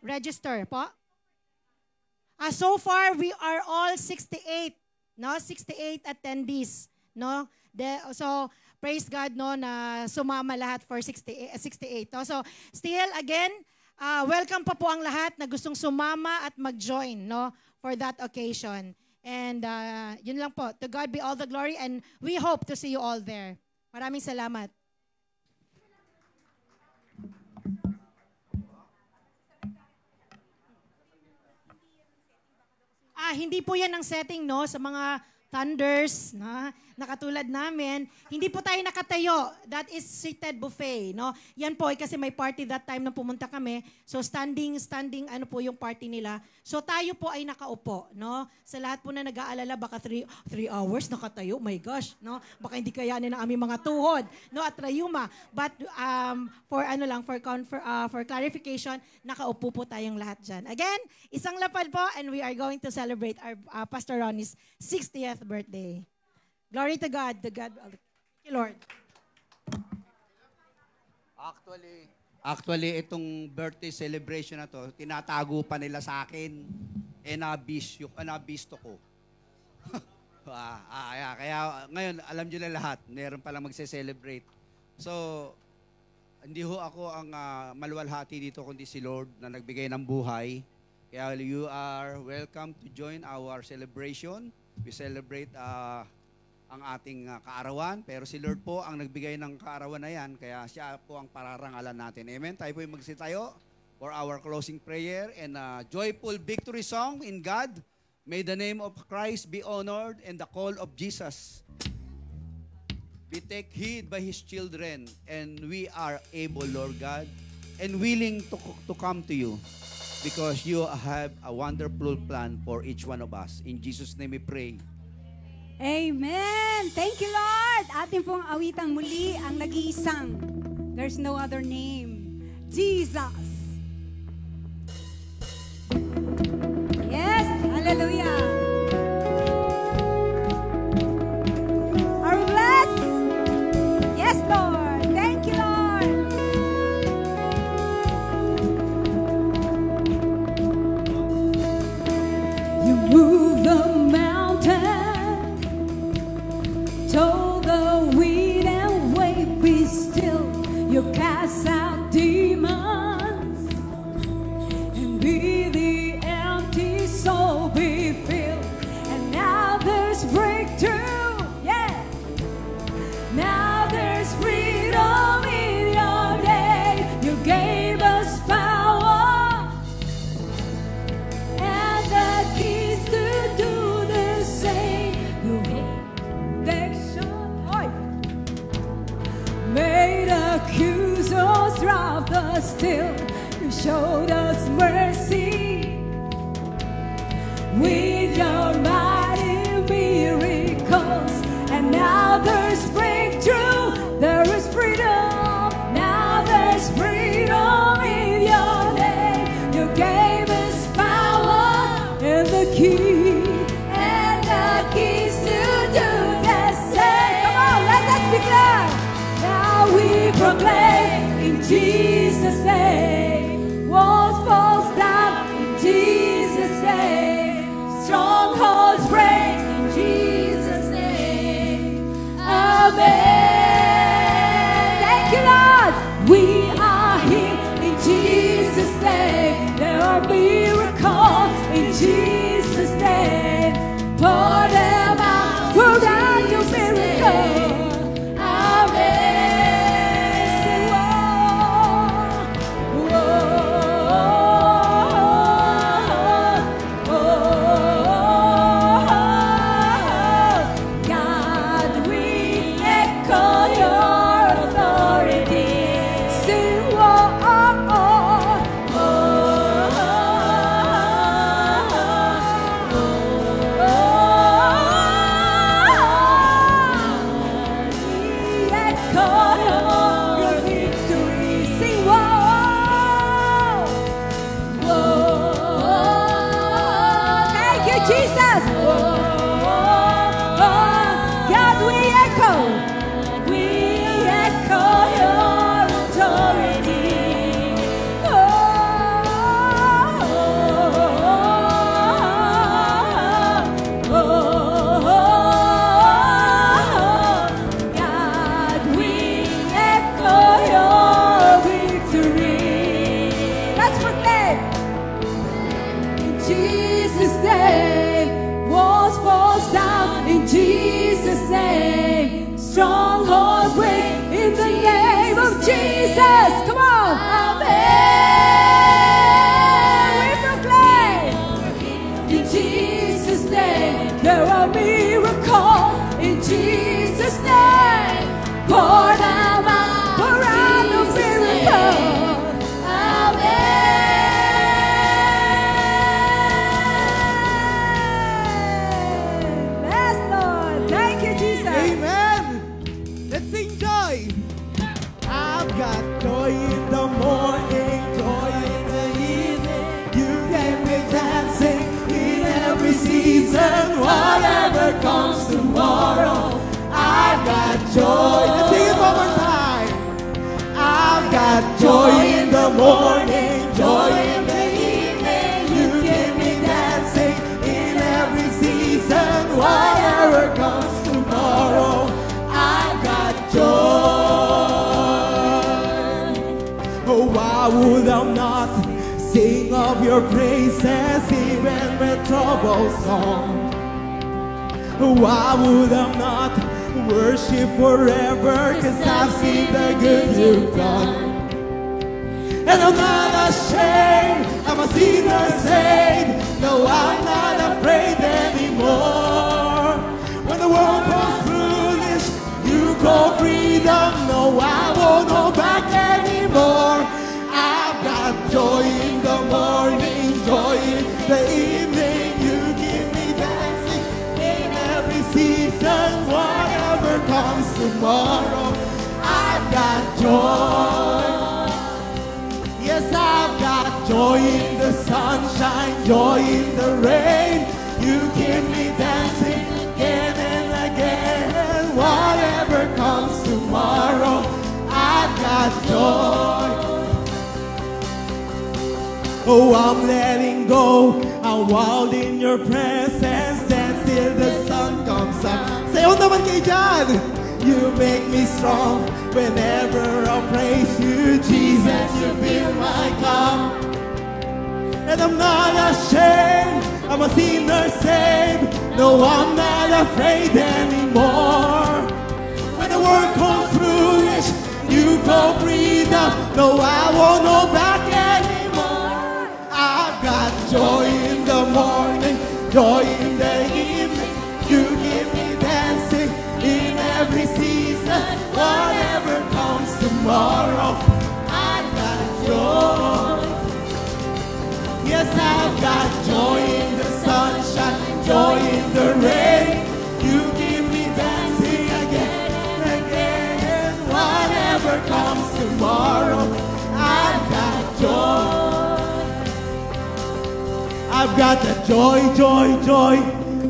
register po. So far, we are all 68, no? 68 attendees, no? So, praise God, no, na sumama lahat for 68. No? So, still, again, welcome pa po ang lahat na gustong sumama at mag-join, no, for that occasion. And yun lang po. To God be all the glory, and we hope to see you all there. Maraming salamat. Hindi po yan ang setting, no, sa mga thunders na katulad namin. Hindi po tayo nakatayo. That is seated buffet, no? Yan po kasi may party that time na pumunta kami. So standing ano po yung party nila. So tayo po ay nakaupo, no? Sa lahat po na nag-aalala, baka 3 hours nakatayo. My gosh, no? Baka hindi kayanin ng aming mga tuhod, no? At rayuma. But for clarification, nakaupo po tayong lahat dyan. Again, isang lapad po, and we are going to celebrate our Pastor Ronnie's 60th birthday. Glory to God. Thank you, Lord. Actually, itong birthday celebration na to, tinatago pa nila sa akin. Nabisto ko. Kaya ngayon, alam nyo na lahat, meron palang magse-celebrate. So, hindi ho ako ang maluwalhati dito, kundi si Lord na nagbigay ng buhay. Kaya you are welcome to join our celebration. We celebrate ang ating kaarawan, pero si Lord po ang nagbigay ng kaarawan na yan, kaya siya po ang pararangalan natin. Amen? Tayo po yung magsitayo for our closing prayer and a joyful victory song in God. May the name of Christ be honored and the call of Jesus be take heed by His children, and we are able, Lord God, and willing to come to you because you have a wonderful plan for each one of us. In Jesus' name we pray. Amen! Thank you, Lord! Ating pong awitang muli ang nag-iisang. There's no other name. Jesus! Yes! Hallelujah! Are we blessed? Yes, Lord! Thank you, Lord! You move the mountain, told the wind and wave, be still. You cast out demons, and be the empty soul be filled. And now there's breakthrough, yeah. Now there's freedom in your name. You but still you showed us mercy. With your mighty miracles, and now there's breakthrough, there is freedom. Now there's freedom in your name. You gave us power and the key, and the keys to do the same. Come on, let us declare. Now we proclaim in Jesus' name. Walls fall down in Jesus' name. Strongholds break in Jesus' name. Amen. Thank you, Lord. We are here in Jesus' name. There are miracles in Jesus' name. Pour them out, pour out your miracle. Amen. Say, whoa, God, we echo your authority. Say, we echo your victory. Sing, whoa. Thank you, Jesus. God, we echo your authority. God, we echo your victory. Let's proclaim. In Jesus' name, walls fall down in Jesus' name. Strongholds break in the name of Jesus. Come on. Amen. We proclaim. In Jesus' name, there are miracles. In Jesus' name, pour them out, pour out the miracle. Amen. Yes, Lord. Thank you, Jesus. Amen. Let's sing joy. I've got joy in the morning, joy in the evening. You get me dancing in every season. Whatever comes tomorrow, I've got joy. Let's sing it one more time. I've got joy in the morning, joy in the evening. You get me dancing in every season. Whatever comes tomorrow, I've got joy. Oh, why would I not sing of your praises even when troubles come? Why would I not worship forever? 'Cause I've seen the good you've done. And I'm not ashamed, I'm a sinner saved. No, I'm not afraid anymore. When the world goes foolish, you call freedom. No, I won't go back anymore. I've got joy in the morning, joy in the evening. You give me dancing in every season. Whatever comes tomorrow, I've got joy. Yes, I've got joy in the sunshine, joy in the rain. You keep me dancing again and again. Whatever comes tomorrow, I've got joy. Oh, I'm letting go. I'm wild in your presence. Dance till the sun comes up. Sayo naman kay John. You make me strong whenever I praise you, Jesus. You fill my cup, and I'm not ashamed. I'm a sinner saved. No, I'm not afraid anymore. When the world comes foolish, you call freedom. No, I won't go back anymore. I've got joy in the morning, joy in the evening. You give me dancing in every season. Whatever comes tomorrow, I've got joy. I've got the joy, joy, joy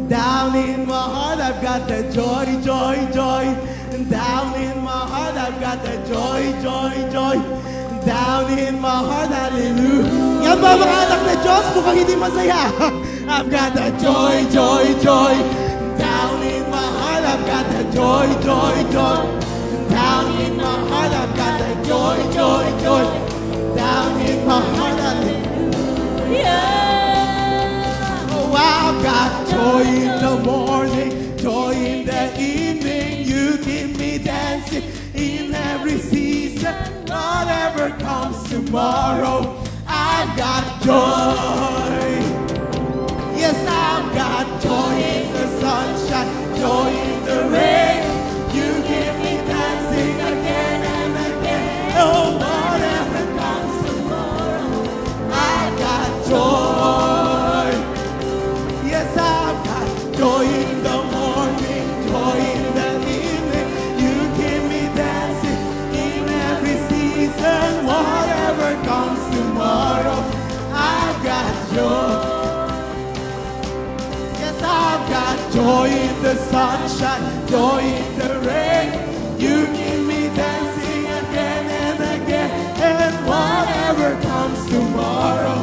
down in my heart. I've got the joy, joy, joy down in my heart. I've got the joy, joy, joy down in my heart. Hallelujah. Yan ba mga anak na Diyos? Mukhang hindi masaya. I've got the joy, joy, joy down in my heart. I've got the joy, joy, joy down in my heart. I've got the joy, joy, joy down in my heart. Oh, I've got joy in the morning, joy in the evening. You keep me dancing in every season. Whatever comes tomorrow, I've got joy. Yes, I've got joy in the sunshine, joy in the rain. You keep me dancing again and again. Oh, whatever comes tomorrow, I've got joy. Yes, I've got joy in the morning, joy in the evening. You keep me dancing in every season. Whatever comes tomorrow, I've got joy. I've got joy in the sunshine, joy in the rain. You keep me dancing again and again. And whatever comes tomorrow,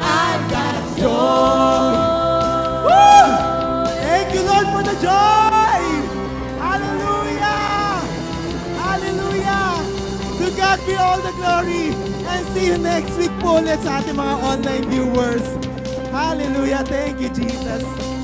I've got joy. Woo! Thank you, Lord, for the joy. Hallelujah. Hallelujah. To God be all the glory. And see you next week po ulit sa ating mga online viewers. Hallelujah. Thank you, Jesus.